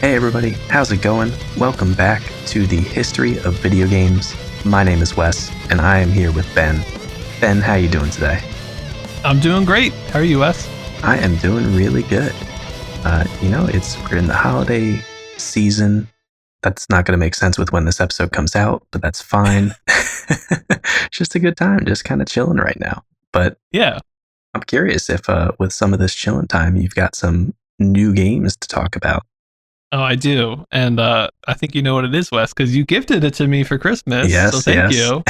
Hey everybody, how's it going? Welcome back to the History of Video Games. My name is Wes, and I am here with Ben. Ben, how you doing today? I'm doing great. How are you, Wes? I am doing really good. We're in the holiday season. That's not going to make sense with when this episode comes out, but that's fine. It's just a good time, just kind of chilling right now. But Yeah. I'm curious if with some of this chilling time, you've got some new games to talk about. Oh, I do. And I think you know what it is, Wes, because you gifted it to me for Christmas. So Yes, thank yes. you.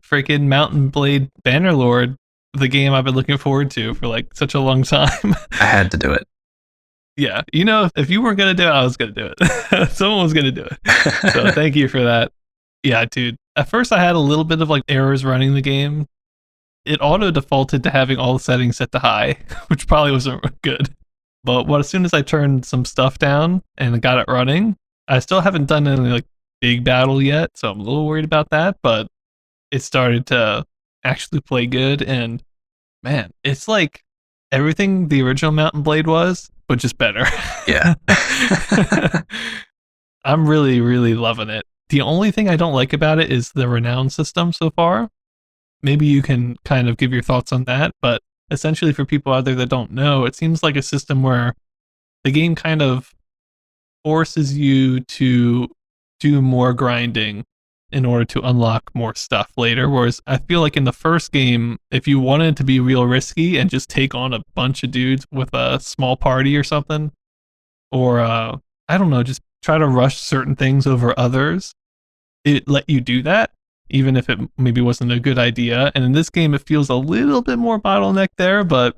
Freaking Mountain Blade Bannerlord, the game I've been looking forward to for like such a long time. I had to do it. Yeah. If you weren't going to do it, I was going to do it. Someone was going to do it. So thank you for that. Yeah, dude. At first, I had a little bit of like errors running the game. It auto defaulted to having all the settings set to high, which probably wasn't good. But as soon as I turned some stuff down and got it running, I still haven't done any like big battle yet, so I'm a little worried about that. But it started to actually play good, and man, it's like everything the original Mountain Blade was, but just better. Yeah. I'm really, really loving it. The only thing I don't like about it is the renown system so far. Maybe you can kind of give your thoughts on that, but essentially for people out there that don't know, it seems like a system where the game kind of forces you to do more grinding in order to unlock more stuff later. Whereas I feel like in the first game, if you wanted to be real risky and just take on a bunch of dudes with a small party or something, or I don't know, just try to rush certain things over others, it let you do that, even if it maybe wasn't a good idea. And in this game, it feels a little bit more bottleneck there, but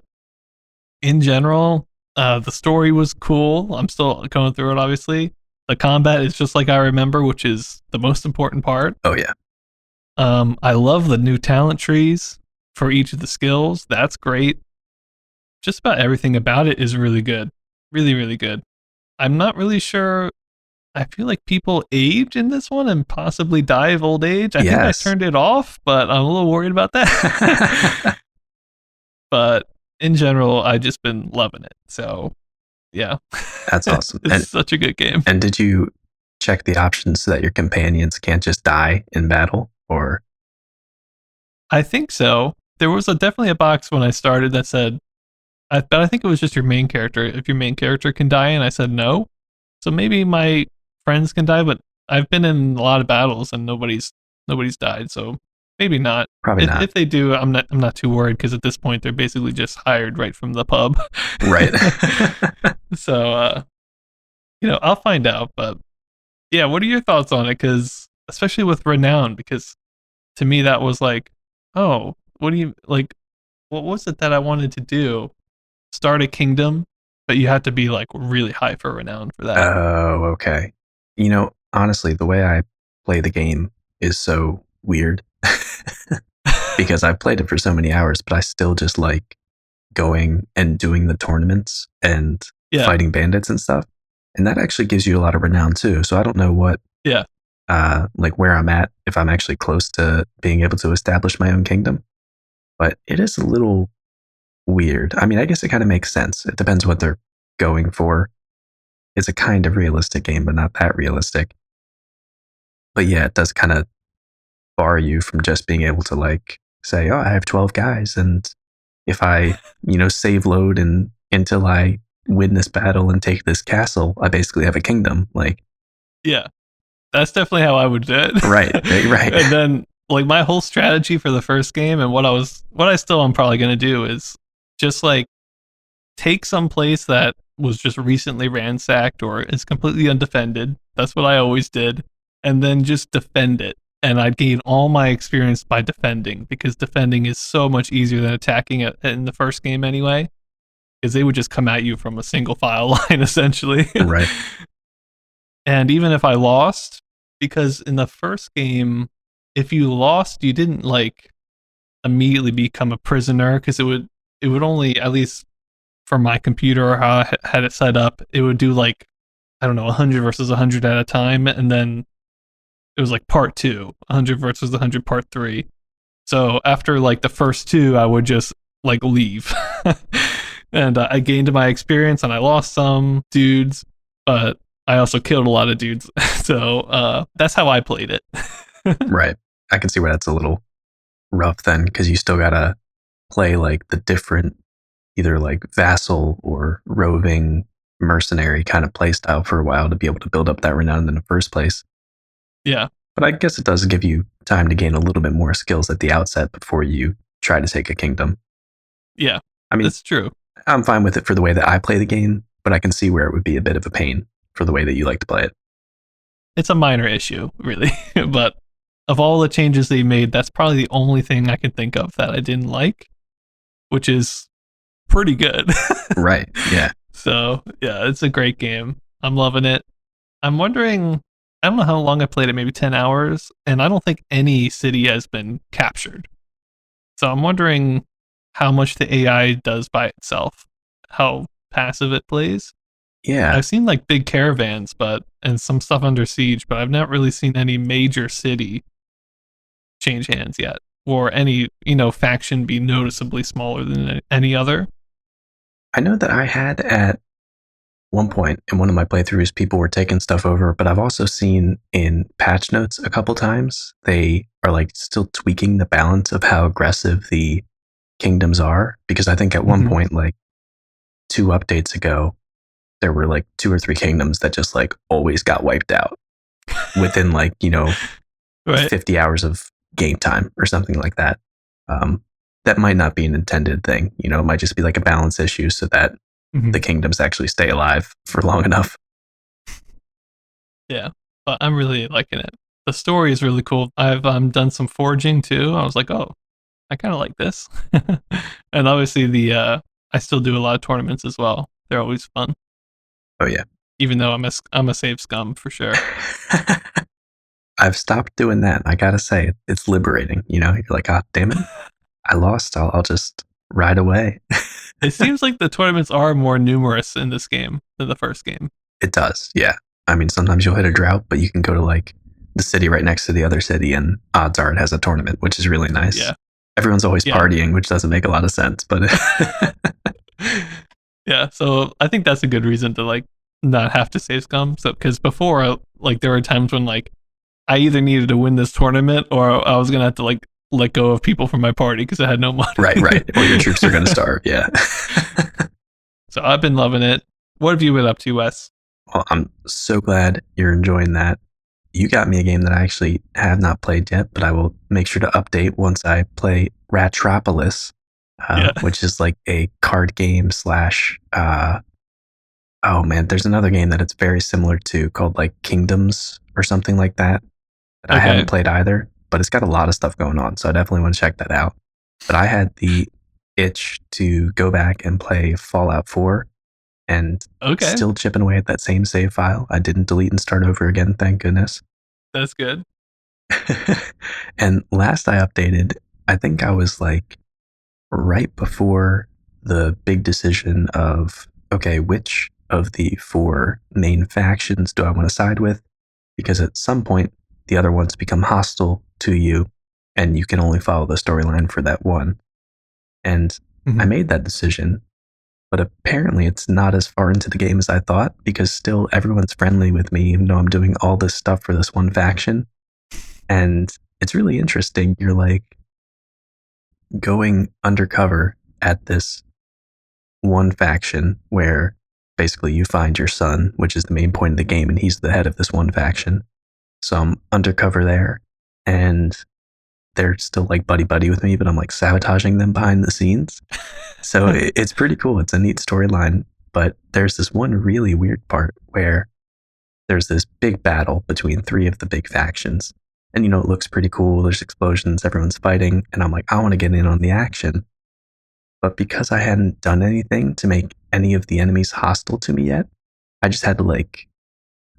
in general, the story was cool. I'm still going through it, obviously. The combat is just like I remember, which is the most important part. Oh, yeah. I love the new talent trees for each of the skills. That's great. Just about everything about it is really good. Really, really good. I'm not really sure. I feel like people age in this one and possibly die of old age. I think I turned it off, but I'm a little worried about that. But in general, I've just been loving it. So, yeah. That's awesome. It's such a good game. And did you check the options so that your companions can't just die in battle? Or I think so. There was definitely a box when I started that said, but I think it was just your main character. If your main character can die, and I said no. So maybe my friends can die, but I've been in a lot of battles and nobody's died. So maybe not. Probably not. If they do, I'm not too worried because at this point they're basically just hired right from the pub. Right. So I'll find out. But yeah, what are your thoughts on it? Because especially with renown, because to me that was like, oh, what do you like? What was it that I wanted to do? Start a kingdom, but you had to be like really high for renown for that. Oh, okay. Honestly, the way I play the game is so weird because I've played it for so many hours, but I still just like going and doing the tournaments and fighting bandits and stuff. And that actually gives you a lot of renown too. So I don't know what, like where I'm at, if I'm actually close to being able to establish my own kingdom. But it is a little weird. I mean, I guess it kind of makes sense. It depends what they're going for. It's a kind of realistic game, but not that realistic. But yeah, it does kind of bar you from just being able to like say, oh, I have 12 guys. And if I, save load and until I win this battle and take this castle, I basically have a kingdom. Like, yeah, that's definitely how I would do it. Right. And then like my whole strategy for the first game and what I still am probably going to do is just like take some place that was just recently ransacked or is completely undefended. That's what I always did. And then just defend it. And I'd gain all my experience by defending because defending is so much easier than attacking it in the first game anyway. Because they would just come at you from a single file line essentially. Right. And even if I lost, because in the first game, if you lost, you didn't like immediately become a prisoner because it would only, at least for my computer or how I had it set up, it would do like, I don't know, 100 versus 100 at a time. And then it was like part 2, 100 versus 100 part 3. So after like the first 2, I would just like leave. And I gained my experience and I lost some dudes. but I also killed a lot of dudes. So that's how I played it. Right. I can see where that's a little rough then, because you still gotta play like the different, either like vassal or roving mercenary kind of playstyle for a while to be able to build up that renown in the first place. Yeah. But I guess it does give you time to gain a little bit more skills at the outset before you try to take a kingdom. Yeah. I mean, That's true. I'm fine with it for the way that I play the game, but I can see where it would be a bit of a pain for the way that you like to play it. It's a minor issue, really. But of all the changes they made, that's probably the only thing I can think of that I didn't like, which is pretty good. Right. Yeah. So, yeah, it's a great game. I'm loving it. I'm wondering, I don't know how long I played it, maybe 10 hours, and I don't think any city has been captured. So I'm wondering how much the AI does by itself, how passive it plays. Yeah. I've seen like big caravans, but and some stuff under siege, but I've not really seen any major city change hands yet, or any faction be noticeably smaller than any other. I know that I had at one point in one of my playthroughs, people were taking stuff over, but I've also seen in patch notes a couple times, they are like still tweaking the balance of how aggressive the kingdoms are. Because I think at one point, like 2 updates ago, there were like 2 or 3 kingdoms that just like always got wiped out within like, Right. 50 hours of game time or something like that. That might not be an intended thing. It might just be like a balance issue so that the kingdoms actually stay alive for long enough. Yeah, but I'm really liking it. The story is really cool. I've done some foraging too. I was like, oh, I kind of like this. And obviously I still do a lot of tournaments as well. They're always fun. Oh yeah. Even though I'm a save scum for sure. I've stopped doing that. I gotta say, it's liberating. You're like, ah, damn it, I lost. I'll just ride away. It seems like the tournaments are more numerous in this game than the first game. It does, yeah. I mean, sometimes you'll hit a drought, but you can go to like the city right next to the other city, and odds are it has a tournament, which is really nice. Yeah. Everyone's always partying, which doesn't make a lot of sense, but yeah. So I think that's a good reason to like not have to save scum. So because before, like there were times when like I either needed to win this tournament or I was gonna have to like let go of people from my party because I had no money. Right. Or your troops are gonna starve. Yeah. So I've been loving it. What have you been up to, Wes? Well, I'm so glad you're enjoying that. You got me a game that I actually have not played yet, but I will make sure to update once I play Ratropolis, which is like a card game slash. Oh man, there's another game that it's very similar to called like Kingdoms or something like that. I haven't played either, but it's got a lot of stuff going on, so I definitely want to check that out. But I had the itch to go back and play Fallout 4 and still chipping away at that same save file. I didn't delete and start over again, thank goodness. That's good. And last I updated, I think I was like right before the big decision of, okay, which of the 4 main factions do I want to side with? Because at some point, the other ones become hostile to you, and you can only follow the storyline for that one. And I made that decision, but apparently it's not as far into the game as I thought, because still everyone's friendly with me, even though I'm doing all this stuff for this one faction. And it's really interesting. You're like going undercover at this one faction where basically you find your son, which is the main point of the game, and he's the head of this one faction. So I'm undercover there, and they're still like buddy with me, but I'm like sabotaging them behind the scenes. So it's pretty cool. It's a neat storyline, but there's this one really weird part where there's this big battle between 3 of the big factions. And it looks pretty cool. There's explosions, everyone's fighting, and I'm like, I want to get in on the action. But because I hadn't done anything to make any of the enemies hostile to me yet, I just had to like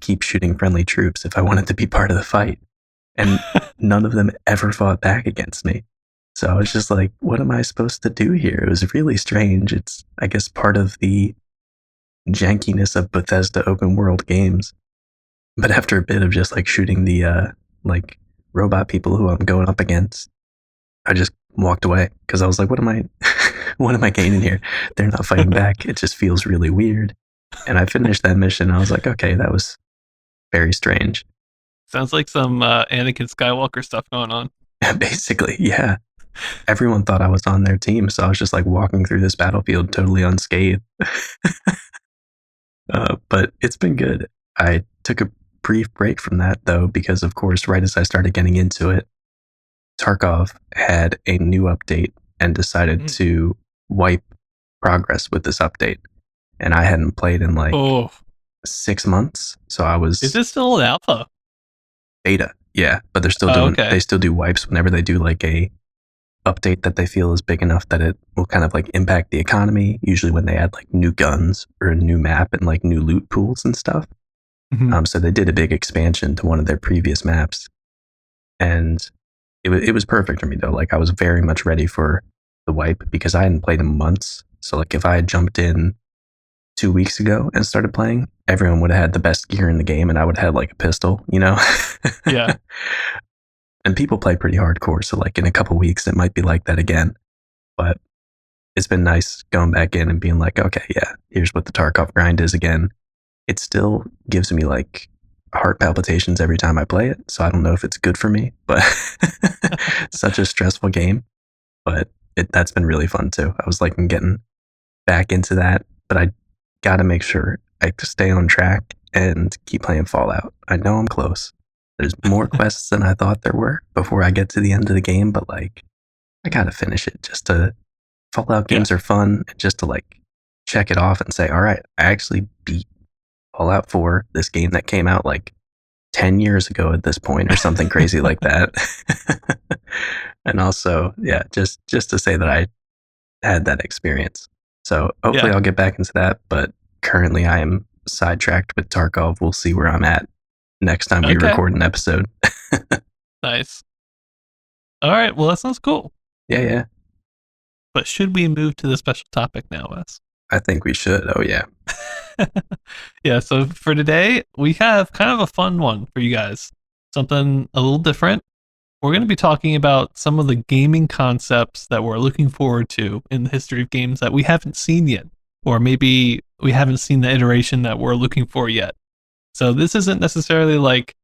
keep shooting friendly troops if I wanted to be part of the fight. And none of them ever fought back against me. So I was just like, what am I supposed to do here? It was really strange. It's, I guess, part of the jankiness of Bethesda open world games. But after a bit of just like shooting the like robot people who I'm going up against, I just walked away because I was like, what am I gaining here? They're not fighting back. It just feels really weird. And I finished that mission. And I was like, okay, that was very strange. Sounds like some Anakin Skywalker stuff going on. Basically, yeah. Everyone thought I was on their team, so I was just like walking through this battlefield totally unscathed. But it's been good. I took a brief break from that though, because of course, right as I started getting into it, Tarkov had a new update and decided Mm. to wipe progress with this update. And I hadn't played in like Oh, 6 months, so I is was this still an alpha? beta. Yeah, but they're still Oh, doing. okay. They still do wipes whenever they do like a update that they feel is big enough that it will kind of like impact the economy. Usually when they add like new guns or a new map and like new loot pools and stuff. Mm-hmm. So they did a big expansion to one of their previous maps, and it was perfect for me though. Like I was very much ready for the wipe because I hadn't played in months. So like if I had jumped in 2 weeks ago and started playing, everyone would have had the best gear in the game, and I would have had like a pistol, you know. Yeah. And people play pretty hardcore, so like in a couple weeks it might be like that again. But it's been nice going back in and being like, okay, yeah, here's what the Tarkov grind is again. It still gives me like heart palpitations every time I play it, so I don't know if it's good for me, but such a stressful game. But that's been really fun too. I was like getting back into that, but I got to make sure I stay on track and keep playing Fallout. I know I'm close. There's more quests than I thought there were before I get to the end of the game, but like I got to finish it just to. Fallout Yeah. games are fun just to like check it off and say, all right, I actually beat Fallout 4, this game that came out like 10 years ago at this point or something crazy like that. And also, yeah, just to say that I had that experience. So hopefully Yeah. I'll get back into that, but currently I am sidetracked with Tarkov. We'll see where I'm at next time we Okay. record an episode. Nice. All right. Well, that sounds cool. Yeah, yeah. But should we move to the special topic now, Wes? I think we should. Oh yeah. Yeah. So for today, we have kind of a fun one for you guys. Something a little different. We're going to be talking about some of the gaming concepts that we're looking forward to in the history of games that we haven't seen yet, or maybe we haven't seen the iteration that we're looking for yet. So this isn't necessarily like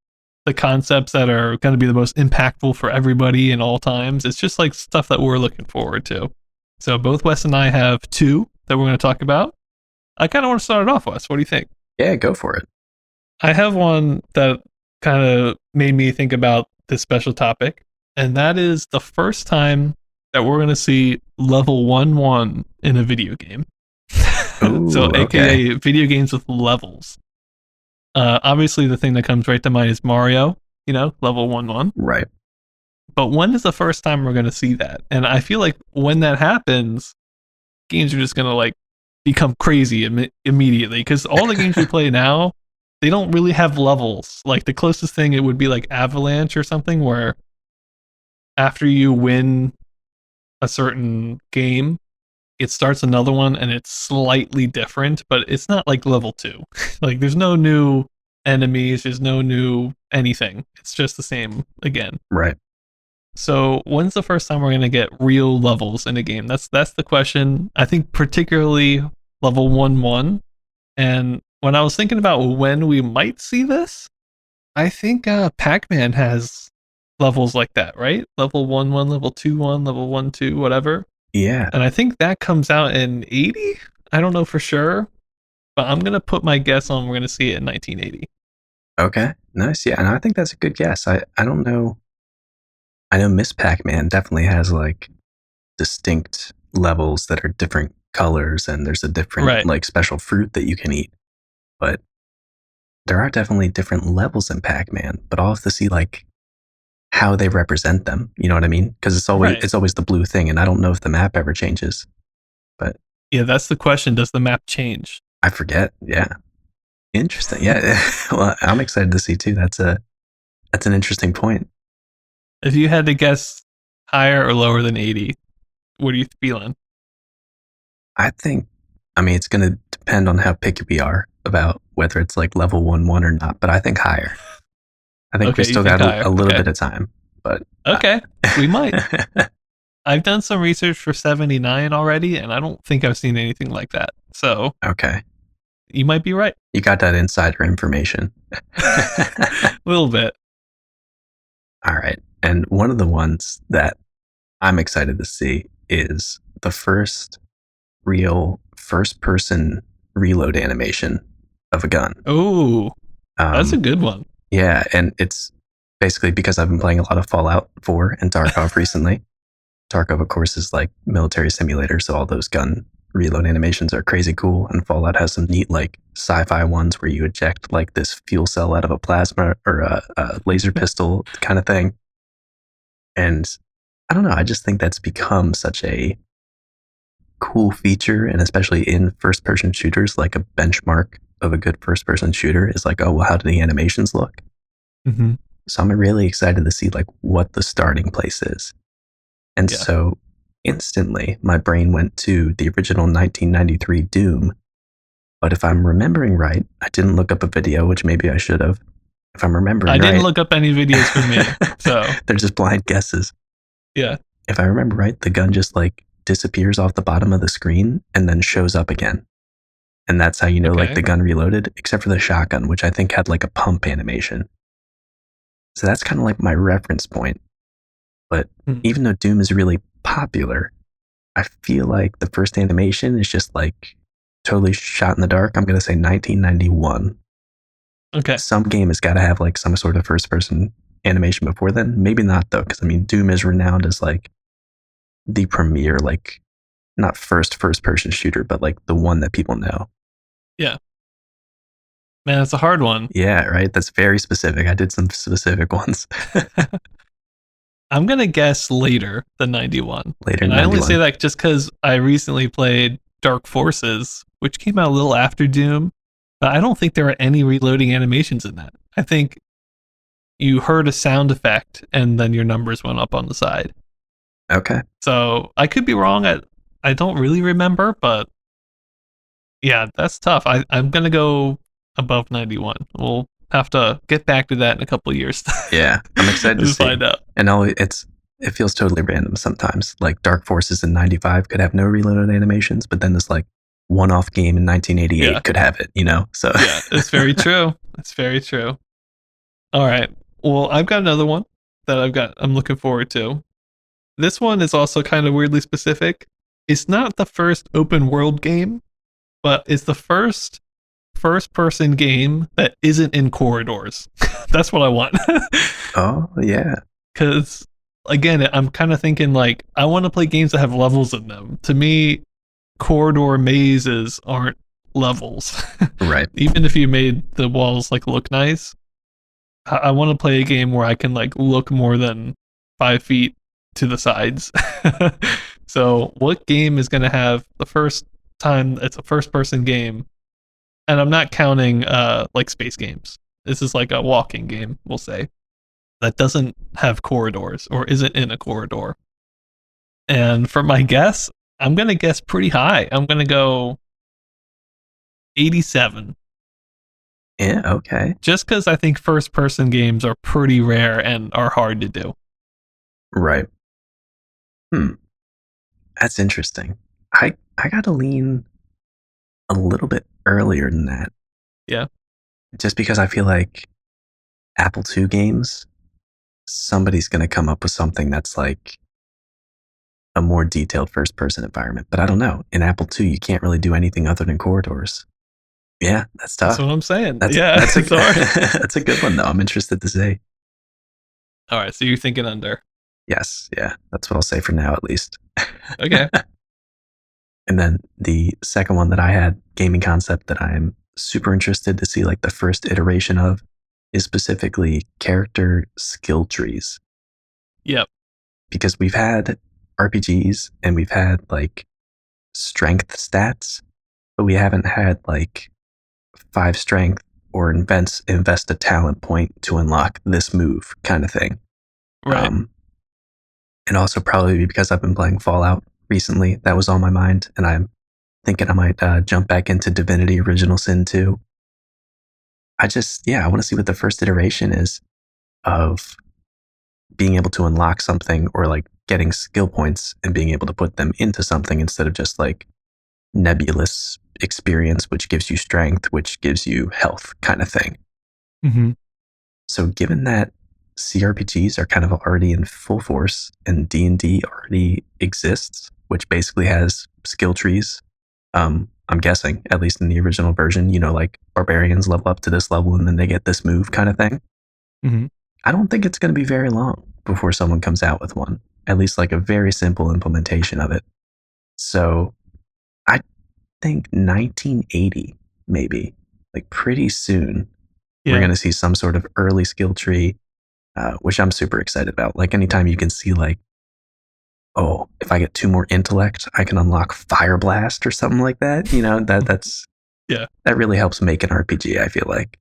the concepts that are going to be the most impactful for everybody in all times. It's just like stuff that we're looking forward to. So both Wes and I have two that we're going to talk about. I kind of want to start it off, Wes. What do you think? Yeah, go for it. I have one that kind of made me think about this special topic, and that is the first time that we're going to see level 1-1 in a video game. So, Ooh, okay. AKA video games with levels. Obviously, the thing that comes right to mind is Mario, level 1-1. Right. But when is the first time we're going to see that? And I feel like when that happens, games are just going to like become crazy immediately because all the games we play now, they don't really have levels. Like the closest thing it would be like Avalanche or something where after you win a certain game, it starts another one and it's slightly different, but it's not like level 2. Like there's no new enemies, there's no new anything. It's just the same again. Right. So when's the first time we're gonna get real levels in a game? That's the question. I think particularly level 1-1. And when I was thinking about when we might see this, I think Pac-Man has levels like that, right? Level 1-1, level 2-1, level 1-2, whatever. Yeah. And I think that comes out in 80. I don't know for sure, but I'm gonna put my guess on we're gonna see it in 1980. Okay. Nice. Yeah. And I think that's a good guess. I don't know. I know Miss Pac-Man definitely has like distinct levels that are different colors and there's a different Right. like special fruit that you can eat. But there are definitely different levels in Pac-Man, but I'll have to see like how they represent them. You know what I mean? Because Right. it's always the blue thing, and I don't know if the map ever changes. But Yeah, that's the question. Does the map change? I forget. Yeah. Interesting. Yeah. Well, I'm excited to see too. That's an interesting point. If you had to guess higher or lower than 80, what are you feeling? I think, I mean, it's going to depend on how picky we are about whether it's like level 1-1 or not, but I think higher. I think we Okay, you still think got higher. a little Okay. bit of time, but. Okay. We might. I've done some research for 79 already, and I don't think I've seen anything like that. So, Okay. You might be right. You got that insider information. A little bit. All right. And one of the ones that I'm excited to see is the first real first person reload animation of a gun. Oh, that's a Um, good one. yeah, and it's basically because I've been playing a lot of Fallout 4 and Tarkov recently. Tarkov, of course, is like military simulator, so all those gun reload animations are crazy cool. And Fallout has some neat like sci-fi ones where you eject like this fuel cell out of a plasma or a laser pistol kind of thing. And I don't know, I just think that's become such a cool feature, and especially in first-person shooters, like a benchmark of a good first-person shooter is like, oh, well, how do the animations look? Mm-hmm. So I'm really excited to see like what the starting place is. And Yeah. so instantly my brain went to the original 1993 Doom. But if I'm remembering right, I didn't look up a video, which maybe I should have. If I'm remembering I didn't right, look up any videos for me, so they're just blind guesses. yeah. If I remember right, the gun just like disappears off the bottom of the screen and then shows up again. And that's how you know like Okay. the gun reloaded, except for the shotgun, which I think had like a pump animation. So that's kind of like my reference point. But Hmm. even though Doom is really popular, I feel like the first animation is just like totally shot in the dark. I'm going to say 1991. Okay. Some game has got to have like some sort of first person animation before then. Maybe not though, because I mean, Doom is renowned as like the premier, like not first person shooter, but like the one that people know. Yeah. Man, it's a hard one. Yeah, right. That's very specific. I did some specific ones. I'm gonna guess later than 91, Later and I only say 91. that just because I recently played Dark Forces, which came out a little after Doom, but I don't think there are any reloading animations in that. I think you heard a sound effect and then your numbers went up on the side. Okay. So I could be wrong. I don't really remember, but yeah, that's tough. I'm gonna go above 91. We'll have to get back to that in a couple of years. Yeah, I'm excited to to see. find out. And it feels totally random sometimes. Like Dark Forces in 95 could have no reloaded animations, but then this like one-off game in 1988 Yeah. could have it, you know? So Yeah, it's very true. It's very true. All right. Well, I've got another one that I'm looking forward to. This one is also kind of weirdly specific. It's not the first open world game, but it's the first person game that isn't in corridors. That's what I want. oh, yeah. Cuz again, I'm kind of thinking like I want to play games that have levels in them. To me, corridor mazes aren't levels. Right. Even if you made the walls like look nice, I want to play a game where I can like look more than 5 feet to the sides. So, what game is going to have the first time it's a first person game? And I'm not counting like space games. This is like a walking game, we'll say, that doesn't have corridors or isn't in a corridor. And for my guess, I'm going to guess pretty high. I'm going to go 87. Yeah, okay. Just because I think first person games are pretty rare and are hard to do. Right. That's interesting. I got to lean a little bit earlier than that. Yeah. Just because I feel like Apple II games, somebody's going to come up with something that's like a more detailed first person environment. But I don't know. In Apple II, you can't really do anything other than corridors. Yeah, that's That's tough. what I'm saying. That's Yeah. that's a Sorry. that's a good one though. I'm interested to see. All right. So you're thinking under. Yes, yeah, that's what I'll say for now at least. Okay. And then the second one that I had, gaming concept that I'm super interested to see like the first iteration of, is specifically character skill trees. Yep. Because we've had RPGs and we've had like strength stats, but we haven't had like 5 strength or invest a talent point to unlock this move kind of thing. Right. And also probably because I've been playing Fallout recently, that was on my mind, and I'm thinking I might jump back into Divinity Original Sin 2. I want to see what the first iteration is of being able to unlock something or like getting skill points and being able to put them into something instead of just like nebulous experience, which gives you strength, which gives you health kind of thing. Mm-hmm. So given that CRPGs are kind of already in full force and D&D already exists, which basically has skill trees, I'm guessing, at least in the original version, like barbarians level up to this level and then they get this move kind of thing. Mm-hmm. I don't think it's going to be very long before someone comes out with one, at least like a very simple implementation of it. So I think 1980, maybe, like pretty soon, we're Yeah. going to see some sort of early skill tree, which I'm super excited about. Like anytime you can see like, oh, if I get 2 more intellect, I can unlock Fire Blast or something like that. Yeah. That really helps make an RPG, I feel like.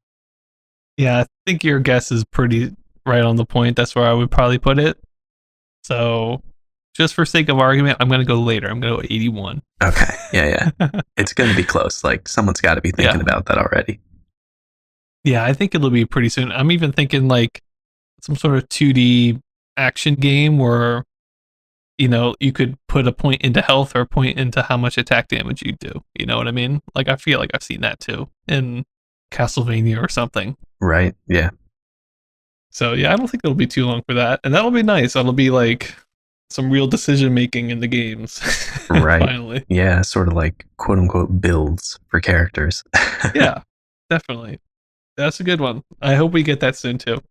Yeah, I think your guess is pretty right on the point. That's where I would probably put it. So, just for sake of argument, I'm going to go later. I'm going to go 81. Okay. Yeah. It's going to be close. Like someone's got to be thinking Yeah. about that already. Yeah, I think it'll be pretty soon. I'm even thinking like some sort of 2D action game where, you could put a point into health or a point into how much attack damage you do. You know what I mean? Like, I feel like I've seen that too in Castlevania or something. Right. Yeah. So, yeah, I don't think it'll be too long for that. And that'll be nice. That'll be like some real decision making in the games. Right. Finally. Yeah. Sort of like quote unquote builds for characters. Yeah, definitely. That's a good one. I hope we get that soon too.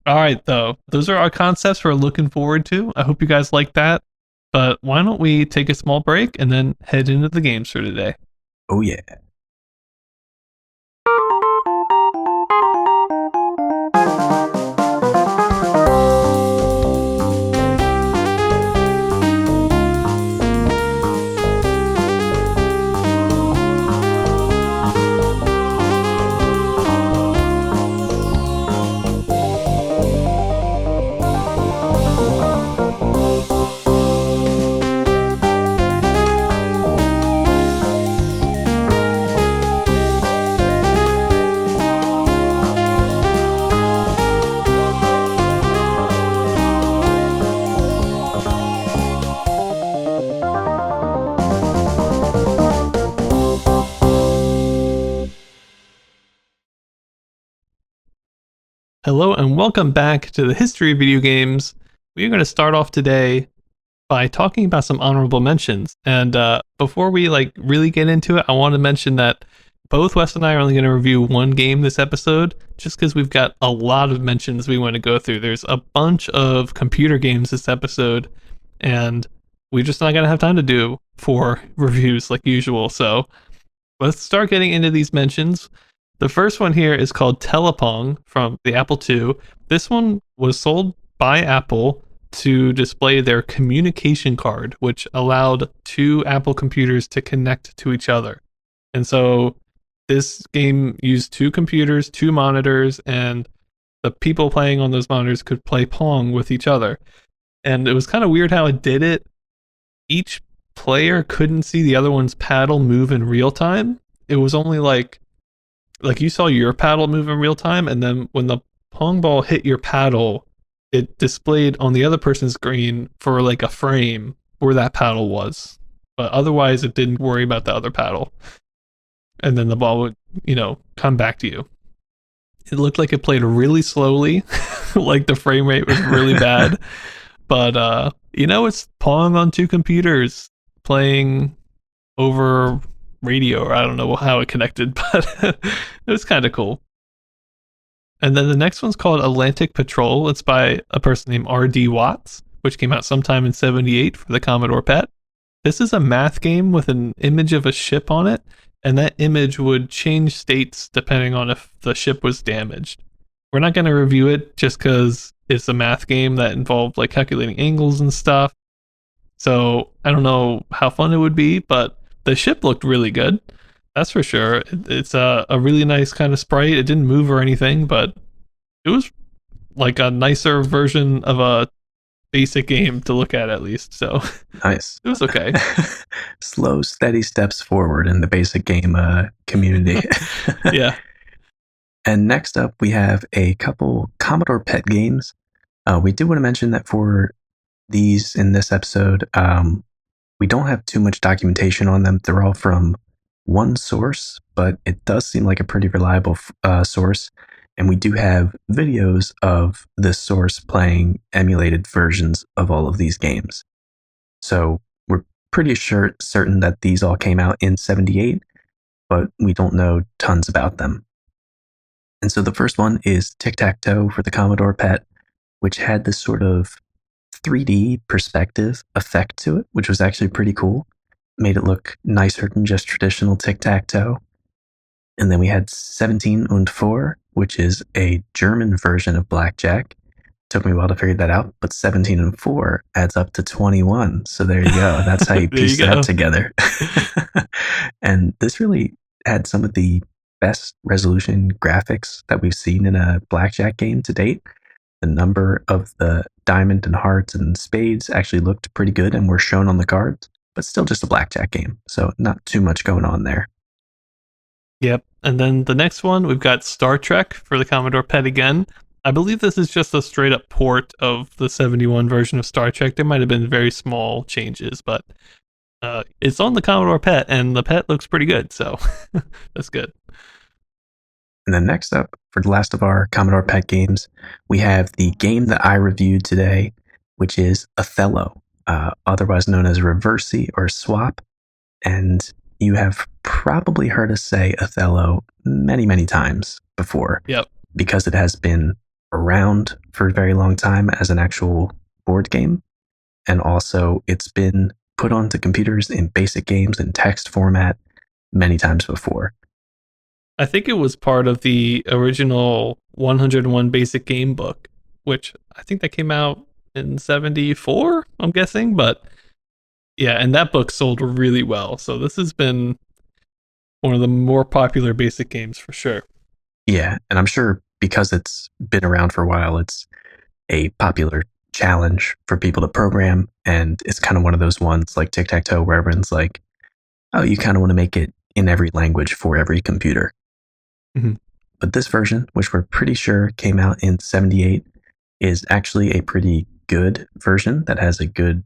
All right, though. Those are our concepts we're looking forward to. I hope you guys like that. But why don't we take a small break and then head into the games for today? Oh, yeah. Hello and welcome back to the history of video games. We're going to start off today by talking about some honorable mentions. And before we really get into it, I want to mention that both Wes and I are only going to review one game this episode, just because we've got a lot of mentions we want to go through. There's a bunch of computer games this episode, and we're just not going to have time to do 4 reviews like usual. So let's start getting into these mentions. The first one here is called Telepong from the Apple II. This one was sold by Apple to display their communication card, which allowed 2 Apple computers to connect to each other. And so this game used 2 computers, 2 monitors, and the people playing on those monitors could play Pong with each other. And it was kind of weird how it did it. Each player couldn't see the other one's paddle move in real time. It was only like you saw your paddle move in real time, and then when the pong ball hit your paddle, it displayed on the other person's screen for like a frame where that paddle was. But otherwise, it didn't worry about the other paddle. And then the ball would, come back to you. It looked like it played really slowly, like the frame rate was really bad. But, it's Pong on 2 computers playing over radio, or I don't know how it connected, but it was kind of cool. And then the next one's called Atlantic Patrol. It's by a person named R.D. Watts, which came out sometime in 78 for the Commodore PET. This is a math game with an image of a ship on it, and that image would change states depending on if the ship was damaged. We're not going to review it just because it's a math game that involved calculating angles and stuff. So I don't know how fun it would be, but the ship looked really good. That's for sure. It's a really nice kind of sprite. It didn't move or anything, but it was like a nicer version of a basic game to look at least. So Nice. It was okay. Slow, steady steps forward in the basic game community. Yeah. And next up, we have a couple Commodore PET games. We do want to mention that for these in this episode, We don't have too much documentation on them. They're all from one source, but it does seem like a pretty reliable source. And we do have videos of this source playing emulated versions of all of these games. So we're pretty certain that these all came out in 78, but we don't know tons about them. And so the first one is Tic-Tac-Toe for the Commodore PET, which had this sort of 3D perspective effect to it, which was actually pretty cool. Made it look nicer than just traditional tic-tac-toe. And then we had 17 und 4, which is a German version of blackjack. Took me a while to figure that out, but 17 and 4 adds up to 21. So there you go. That's how you There you piece that go. together. And this really had some of the best resolution graphics that we've seen in a blackjack game to date. The number of the diamond and hearts and spades actually looked pretty good and were shown on the cards, but still just a blackjack game. So not too much going on there. Yep. And then the next one, we've got Star Trek for the Commodore PET again. I believe this is just a straight up port of the 71 version of Star Trek. There might have been very small changes, but it's on the Commodore PET, and the PET looks pretty good. So that's good. And then next up, for the last of our Commodore PET games, we have the game that I reviewed today, which is Othello, otherwise known as Reversi or Swap. And you have probably heard us say Othello many, many times before. Yep. Because it has been around for a very long time as an actual board game. And also, it's been put onto computers in basic games in text format many times before. I think it was part of the original 101 basic game book, which I think that came out in 74, I'm guessing. But yeah, and that book sold really well. So this has been one of the more popular basic games for sure. Yeah, and I'm sure because it's been around for a while, it's a popular challenge for people to program. And it's kind of one of those ones like tic-tac-toe where everyone's like, oh, you kind of want to make it in every language for every computer. Mm-hmm. But this version, which we're pretty sure came out in 78, is actually a pretty good version that has a good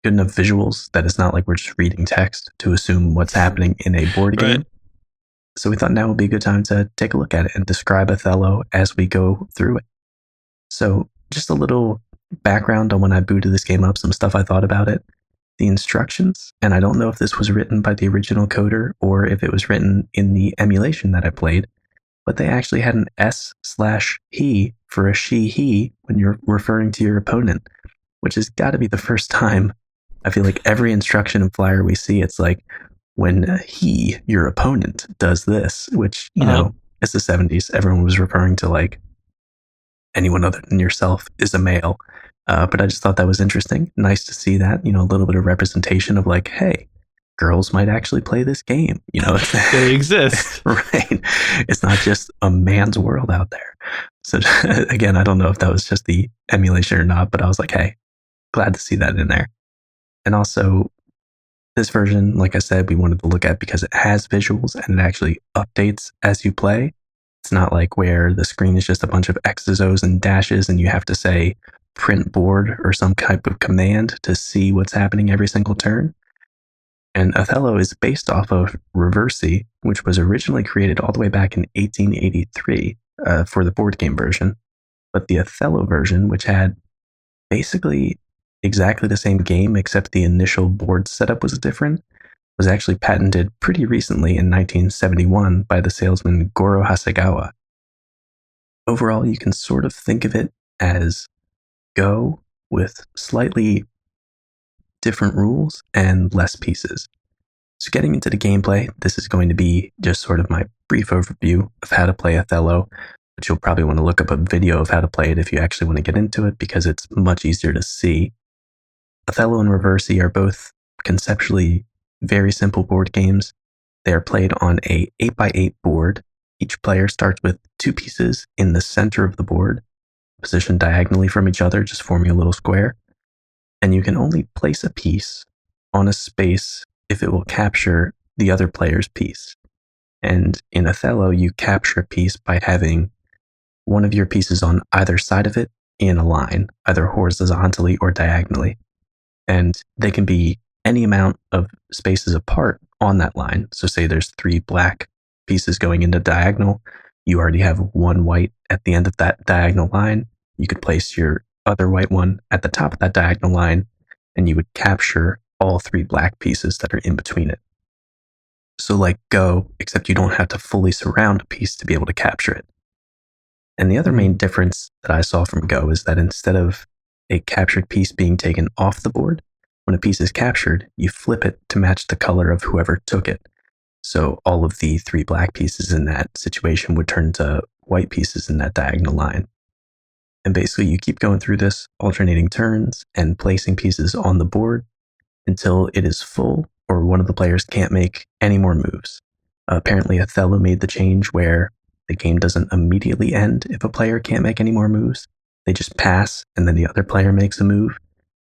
enough visuals that it's not like we're just reading text to assume what's happening in a board game. Right. So we thought now would be a good time to take a look at it and describe Othello as we go through it. So just a little background on when I booted this game up, some stuff I thought about it. The instructions, and I don't know if this was written by the original coder or if it was written in the emulation that I played, but they actually had an S/he for a she/he when you're referring to your opponent, which has got to be the first time. I feel like every instruction and flyer we see, it's like when your opponent, does this, which, you know, it's the 70s. Everyone was referring to like anyone other than yourself is a male. But I just thought that was interesting. Nice to see that, you know, a little bit of representation of like, hey, girls might actually play this game. You know, they exist. Right. It's not just a man's world out there. So again, I don't know if that was just the emulation or not, but I was like, hey, glad to see that in there. And also, this version, like I said, we wanted to look at because it has visuals and it actually updates as you play. It's not like where the screen is just a bunch of X's, O's, and dashes and you have to say print board or some type of command to see what's happening every single turn. And Othello is based off of Reversi, which was originally created all the way back in 1883 for the board game version. But the Othello version, which had basically exactly the same game except the initial board setup was different, was actually patented pretty recently in 1971 by the salesman Goro Hasegawa. Overall, you can sort of think of it as Go with slightly different rules and less pieces. So getting into the gameplay, this is going to be just sort of my brief overview of how to play Othello, but you'll probably want to look up a video of how to play it if you actually want to get into it because it's much easier to see. Othello and Reversi are both conceptually very simple board games. They are played on a 8x8 board. Each player starts with 2 pieces in the center of the board, positioned diagonally from each other, just forming a little square. And you can only place a piece on a space if it will capture the other player's piece. And in Othello, you capture a piece by having one of your pieces on either side of it in a line, either horizontally or diagonally. And they can be any amount of spaces apart on that line. So, say there's 3 black pieces going into diagonal, you already have 1 white at the end of that diagonal line. You could place your other white one at the top of that diagonal line, and you would capture all 3 black pieces that are in between it. So, like Go, except you don't have to fully surround a piece to be able to capture it. And the other main difference that I saw from Go is that instead of a captured piece being taken off the board, when a piece is captured, you flip it to match the color of whoever took it. So all of the 3 black pieces in that situation would turn to white pieces in that diagonal line. And basically, you keep going through this, alternating turns and placing pieces on the board until it is full or one of the players can't make any more moves. Apparently, Othello made the change where the game doesn't immediately end if a player can't make any more moves. They just pass, and then the other player makes a move,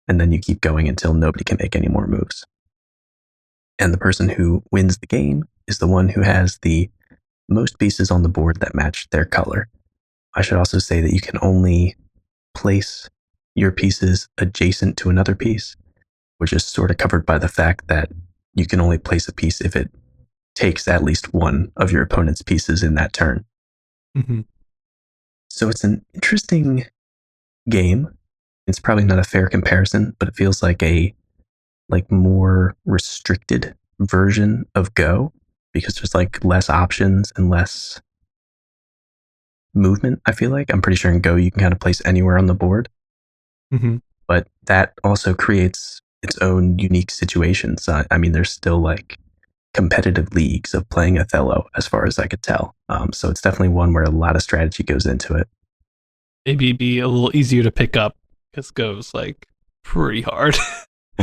and then you keep going until nobody can make any more moves. And the person who wins the game is the one who has the most pieces on the board that match their color. I should also say that you can only place your pieces adjacent to another piece, which is sort of covered by the fact that you can only place a piece if it takes at least one of your opponent's pieces in that turn. Mm-hmm. So it's an interesting game. It's probably not a fair comparison, but it feels like a more restricted version of Go because there's like less options and less movement. I feel like I'm pretty sure in Go you can kind of place anywhere on the board, but that also creates its own unique situations. I mean, there's still like competitive leagues of playing Othello, as far as I could tell. So it's definitely one where a lot of strategy goes into it. Maybe be a little easier to pick up because Go's like pretty hard.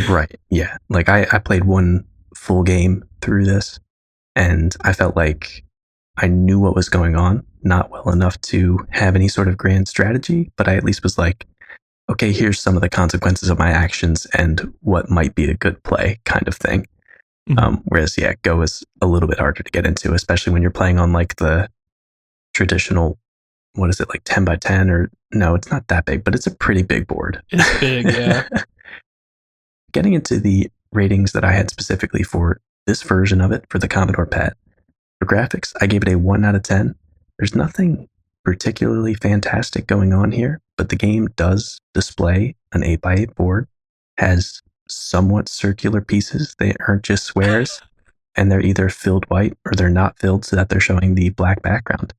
Right. Yeah. Like I played one full game through this, and I felt like I knew what was going on, not well enough to have any sort of grand strategy, but I at least was like, okay, here's some of the consequences of my actions and what might be a good play kind of thing. Whereas, yeah, Go is a little bit harder to get into, especially when you're playing on like the traditional, what is it, like 10 by 10 or no, it's not that big, but it's a pretty big board. It's big, yeah. Getting into the ratings that I had specifically for this version of it, for the Commodore PET, for graphics, I gave it a 1 out of 10. There's nothing particularly fantastic going on here, but the game does display an 8x8 board, has somewhat circular pieces. They aren't just squares, and they're either filled white or they're not filled so that they're showing the black background.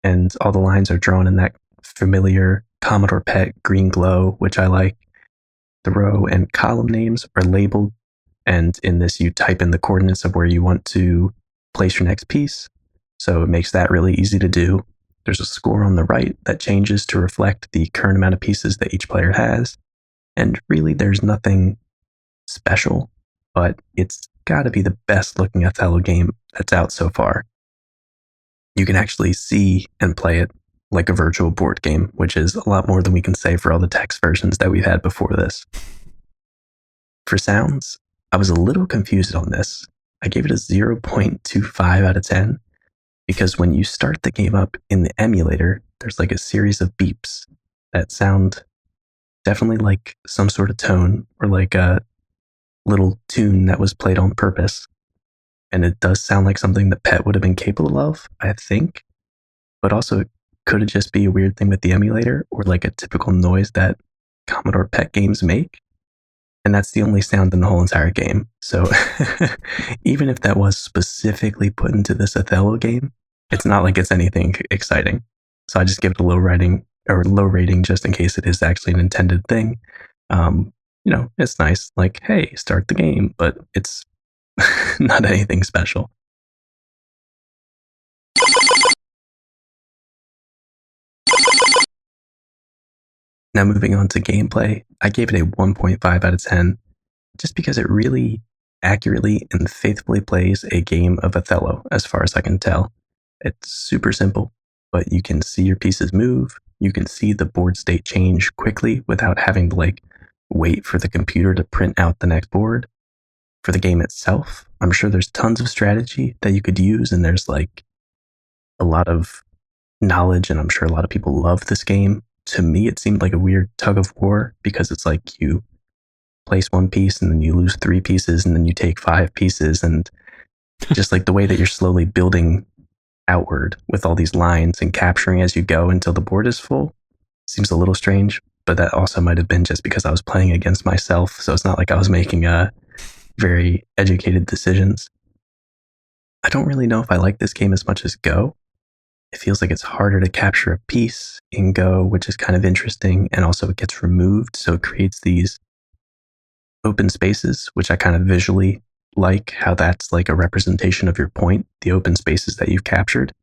And all the lines are drawn in that familiar Commodore PET green glow, which I like. The row and column names are labeled, and in this you type in the coordinates of where you want to place your next piece, so it makes that really easy to do. There's a score on the right that changes to reflect the current amount of pieces that each player has, and really there's nothing special, but it's got to be the best looking Othello game that's out so far. You can actually see and play it like a virtual board game, which is a lot more than we can say for all the text versions that we've had before this. For sounds, I was a little confused on this. I gave it a 0.25 out of 10 because when you start the game up in the emulator, there's like a series of beeps that sound definitely like some sort of tone or like a little tune that was played on purpose. And it does sound like something that PET would have been capable of, I think. But also, it could it just be a weird thing with the emulator or like a typical noise that Commodore PET games make? And that's the only sound in the whole entire game. So even if that was specifically put into this Othello game, it's not like it's anything exciting. So I just give it a low rating just in case it is actually an intended thing. It's nice, like, hey, start the game, but it's not anything special. Now moving on to gameplay, I gave it a 1.5 out of 10 just because it really accurately and faithfully plays a game of Othello, as far as I can tell. It's super simple, but you can see your pieces move, you can see the board state change quickly without having to wait for the computer to print out the next board. For the game itself, I'm sure there's tons of strategy that you could use, and there's a lot of knowledge, and I'm sure a lot of people love this game. To me, it seemed like a weird tug of war because it's like you place one piece and then you lose 3 pieces and then you take 5 pieces, and just like the way that you're slowly building outward with all these lines and capturing as you go until the board is full seems a little strange, but that also might have been just because I was playing against myself, so it's not like I was making very educated decisions. I don't really know if I like this game as much as Go. It feels like it's harder to capture a piece in Go, which is kind of interesting, and also it gets removed, so it creates these open spaces, which I kind of visually like how that's like a representation of your point, the open spaces that you've captured.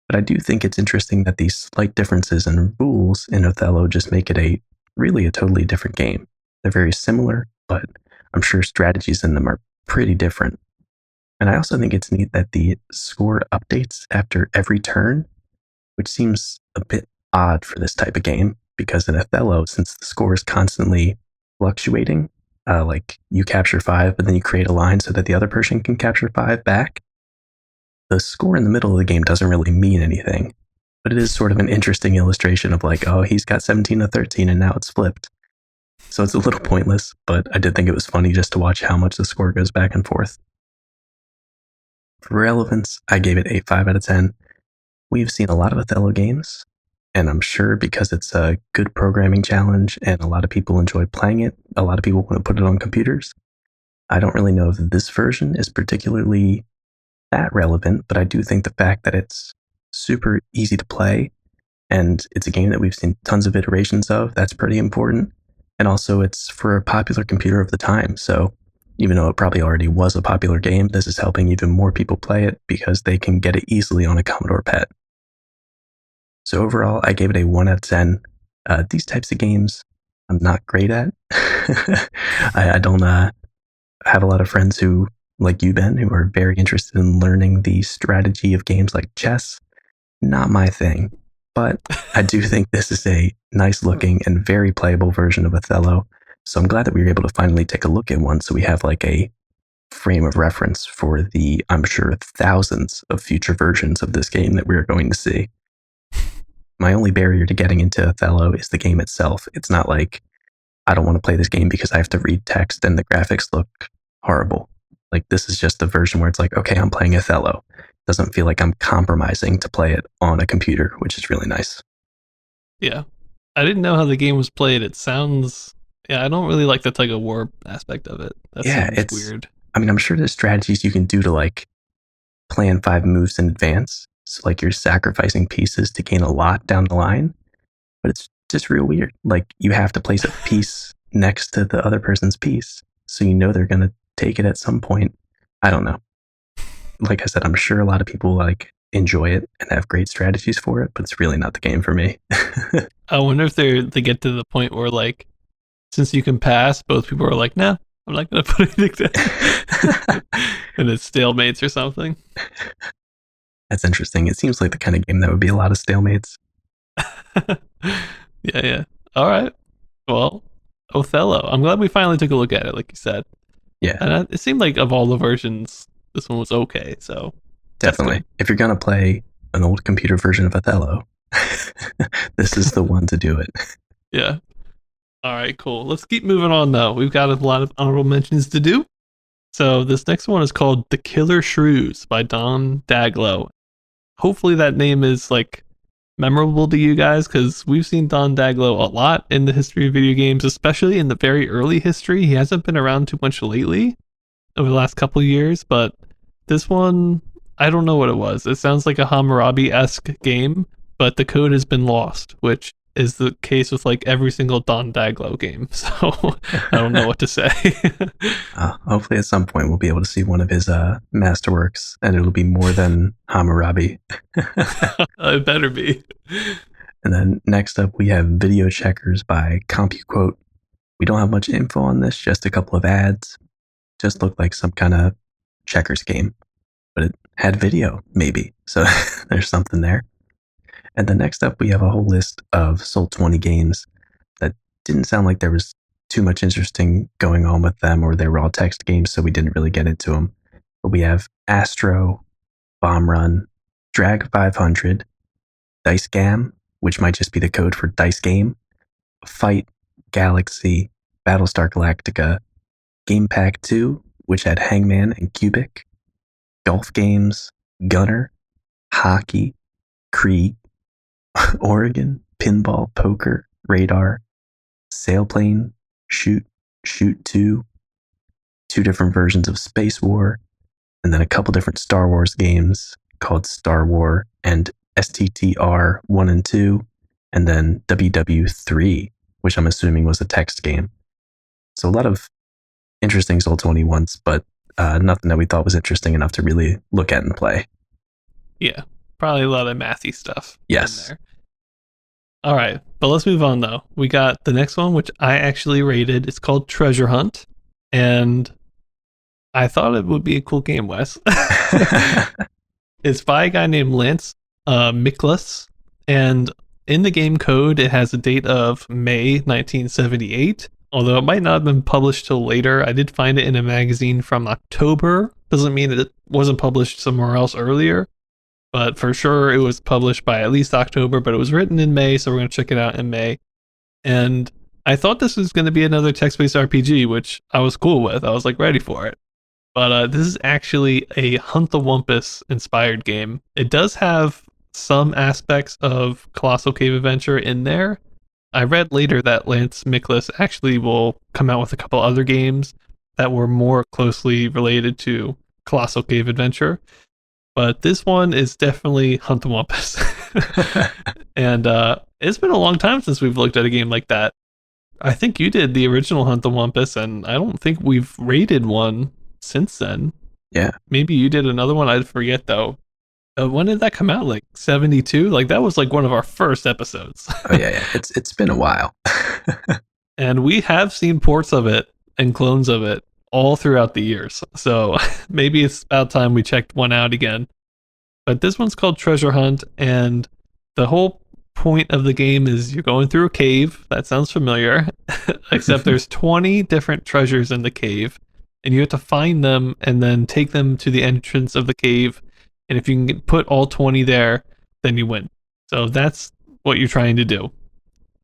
But I do think it's interesting that these slight differences in rules in Othello just make it really a totally different game. They're very similar, but I'm sure strategies in them are pretty different. And I also think it's neat that the score updates after every turn, which seems a bit odd for this type of game, because in Othello, since the score is constantly fluctuating, like you capture 5, but then you create a line so that the other person can capture 5 back, the score in the middle of the game doesn't really mean anything. But it is sort of an interesting illustration of like, oh, he's got 17 to 13 and now it's flipped. So it's a little pointless, but I did think it was funny just to watch how much the score goes back and forth. For relevance, I gave it a 5 out of 10. We've seen a lot of Othello games, and I'm sure because it's a good programming challenge and a lot of people enjoy playing it, a lot of people want to put it on computers. I don't really know if this version is particularly that relevant, but I do think the fact that it's super easy to play and it's a game that we've seen tons of iterations of, that's pretty important. And also it's for a popular computer of the time, so even though it probably already was a popular game, this is helping even more people play it because they can get it easily on a Commodore PET. So overall, I gave it a 1 out of 10. These types of games I'm not great at. I don't have a lot of friends who, like you, Ben, who are very interested in learning the strategy of games like chess. Not my thing. But I do think this is a nice looking and very playable version of Othello. So I'm glad that we were able to finally take a look at one so we have like a frame of reference for the, I'm sure, thousands of future versions of this game that we're going to see. My only barrier to getting into Othello is the game itself. It's not like I don't want to play this game because I have to read text and the graphics look horrible. Like this is just a version where it's like, okay, I'm playing Othello. It doesn't feel like I'm compromising to play it on a computer, which is really nice. Yeah. I didn't know how the game was played. It sounds... Yeah, I don't really like the tug of war aspect of it. That Yeah, seems weird. I mean, I'm sure there's strategies you can do to like plan 5 moves in advance. So like you're sacrificing pieces to gain a lot down the line, but it's just real weird. Like you have to place a piece next to the other person's piece, so you know they're going to take it at some point. I don't know. Like I said, I'm sure a lot of people like enjoy it and have great strategies for it, but it's really not the game for me. I wonder if they get to the point where like, since you can pass, both people are like, "No, I'm not going to put anything down," and it's stalemates or something. That's interesting. It seems like the kind of game that would be a lot of stalemates. Yeah. All right. Well, Othello. I'm glad we finally took a look at it, like you said. Yeah, And it seemed like of all the versions, this one was okay. So definitely. If you're going to play an old computer version of Othello, this is the one to do it. Yeah. All right, cool. Let's keep moving on, though. We've got a lot of honorable mentions to do. So this next one is called The Killer Shrews by Don Daglow. Hopefully that name is like memorable to you guys, because we've seen Don Daglow a lot in the history of video games, especially in the very early history. He hasn't been around too much lately over the last couple of years, but this one, I don't know what it was. It sounds like a Hammurabi-esque game, but the code has been lost, which is the case with like every single Don Daglow game. So I don't know what to say. Hopefully at some point we'll be able to see one of his masterworks and it'll be more than Hammurabi. It better be. And then next up we have Video Checkers by CompuQuote. We don't have much info on this, just a couple of ads. Just looked like some kind of checkers game, but it had video, maybe. So there's something there. And then next up, we have a whole list of sold 20 games that didn't sound like there was too much interesting going on with them, or they were all text games, so we didn't really get into them. But we have Astro, Bomb Run, Drag 500, Dice Gam, which might just be the code for Dice Game, Fight, Galaxy, Battlestar Galactica, Game Pack 2, which had Hangman and Cubic, golf games, Gunner, hockey, Krieg, Oregon, pinball, poker, radar, sailplane, shoot, shoot 2, two different versions of Space War, and then a couple different Star Wars games called Star War and STTR 1 and 2, and then WW3, which I'm assuming was a text game. So a lot of interesting Soul 21s, but nothing that we thought was interesting enough to really look at and play. Yeah, probably a lot of mathy stuff. Yes. In there. All right, but let's move on though. We got the next one, which I actually rated. It's called Treasure Hunt, and I thought it would be a cool game, Wes. It's by a guy named Lance Miklas, and in the game code, it has a date of May 1978. Although it might not have been published till later, I did find it in a magazine from October. Doesn't mean it wasn't published somewhere else earlier, but for sure it was published by at least October, but it was written in May, so we're going to check it out in May. And I thought this was going to be another text-based RPG, which I was cool with. I was like ready for it. But this is actually a Hunt the Wumpus inspired game. It does have some aspects of Colossal Cave Adventure in there. I read later that Lance Miklas actually will come out with a couple other games that were more closely related to Colossal Cave Adventure. But this one is definitely Hunt the Wumpus. And it's been a long time since we've looked at a game like that. I think you did the original Hunt the Wumpus, and I don't think we've rated one since then. Yeah. Maybe you did another one. I forget, though. When did that come out? Like 72? Like that was like one of our first episodes. Oh yeah. It's been a while. And we have seen ports of it and clones of it all throughout the years. So maybe it's about time we checked one out again. But this one's called Treasure Hunt, and the whole point of the game is you're going through a cave. That sounds familiar. Except there's 20 different treasures in the cave, and you have to find them and then take them to the entrance of the cave. And if you can put all 20 there, then you win. So that's what you're trying to do.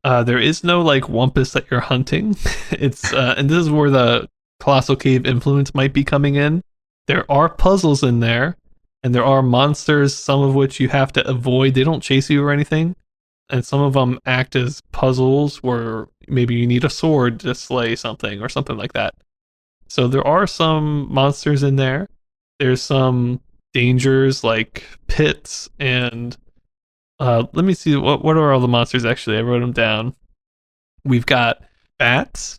There is no like wumpus that you're hunting. It's and this is where the Colossal Cave influence might be coming in. There are puzzles in there, and there are monsters, some of which you have to avoid. They don't chase you or anything. And some of them act as puzzles where maybe you need a sword to slay something or something like that. So there are some monsters in there. There's some dangers like pits and let me see what are all the monsters. Actually, I wrote them down. We've got bats.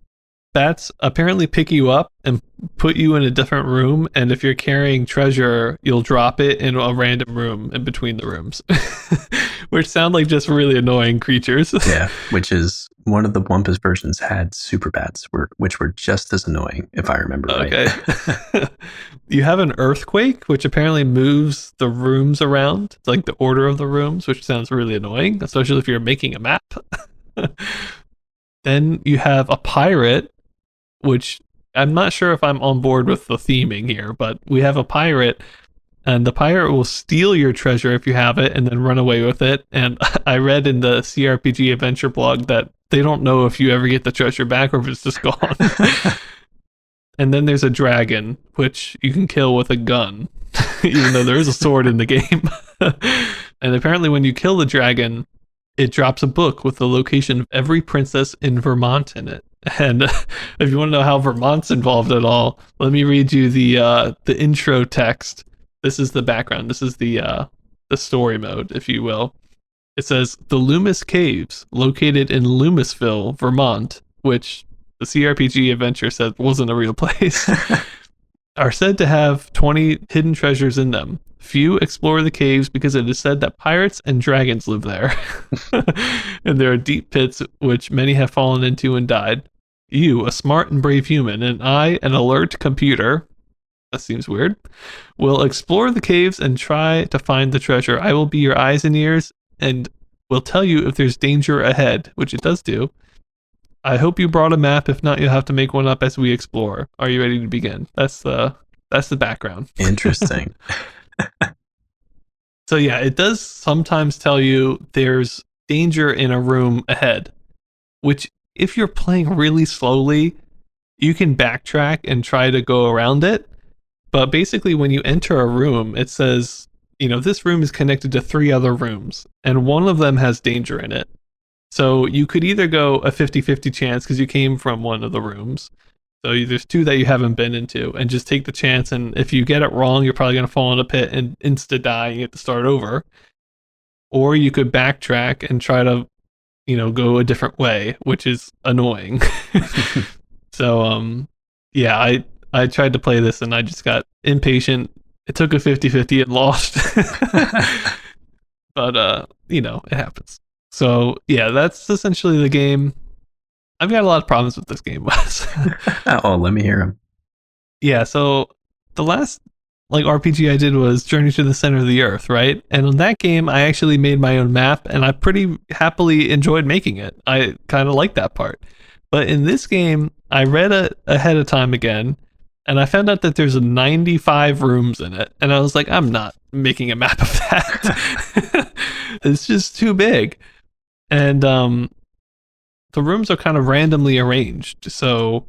Bats apparently pick you up and put you in a different room, and if you're carrying treasure, you'll drop it in a random room in between the rooms. Which sound like just really annoying creatures. Yeah, which is one of the Wumpus versions had super bats, which were just as annoying, if I remember right. Okay. You have an earthquake, which apparently moves the rooms around, like the order of the rooms, which sounds really annoying, especially if you're making a map. Then you have a pirate, which I'm not sure if I'm on board with the theming here, but we have a pirate, and the pirate will steal your treasure if you have it and then run away with it. And I read in the CRPG Adventure blog that they don't know if you ever get the treasure back or if it's just gone. And then there's a dragon, which you can kill with a gun, even though there is a sword in the game. And apparently when you kill the dragon, it drops a book with the location of every princess in Vermont in it. And if you want to know how Vermont's involved at all, let me read you the intro text. This is the background. This is the story mode, if you will. It says, the Loomis Caves, located in Loomisville, Vermont, which the CRPG Adventure said wasn't a real place, are said to have 20 hidden treasures in them. Few explore the caves because it is said that pirates and dragons live there. And there are deep pits which many have fallen into and died. You, a smart and brave human, and I, an alert computer, that seems weird, will explore the caves and try to find the treasure. I will be your eyes and ears and will tell you if there's danger ahead, which it does do. I hope you brought a map. If not, you'll have to make one up as we explore. Are you ready to begin? That's the background. Interesting. So yeah, it does sometimes tell you there's danger in a room ahead, which if you're playing really slowly, you can backtrack and try to go around it. But basically, when you enter a room, it says, this room is connected to 3 other rooms, and one of them has danger in it. So you could either go a 50-50 chance because you came from one of the rooms. So there's 2 that you haven't been into, and just take the chance. And if you get it wrong, you're probably going to fall in a pit and insta die and you have to start over. Or you could backtrack and try to, go a different way, which is annoying. So, yeah, I tried to play this and I just got impatient. It took a 50-50 and lost. But, it happens. So, yeah, that's essentially the game. I've got a lot of problems with this game, Wes. Oh, let me hear him. Yeah, so the last RPG I did was Journey to the Center of the Earth, right? And in that game, I actually made my own map, and I pretty happily enjoyed making it. I kind of like that part. But in this game, I read it ahead of time again, and I found out that there's 95 rooms in it. And I was like, I'm not making a map of that. It's just too big. And the rooms are kind of randomly arranged. So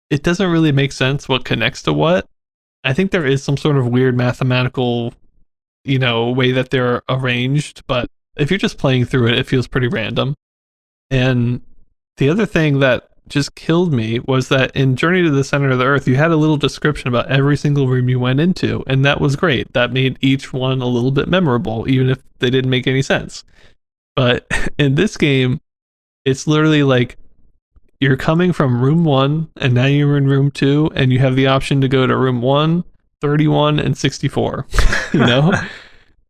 it doesn't really make sense what connects to what. I think there is some sort of weird mathematical, way that they're arranged. But if you're just playing through it, it feels pretty random. And the other thing that just killed me was that in Journey to the Center of the Earth, you had a little description about every single room you went into, and that was great. That made each one a little bit memorable, even if they didn't make any sense. But in this game, it's literally like you're coming from room 1, and now you're in room 2, and you have the option to go to room 1, 31, and 64,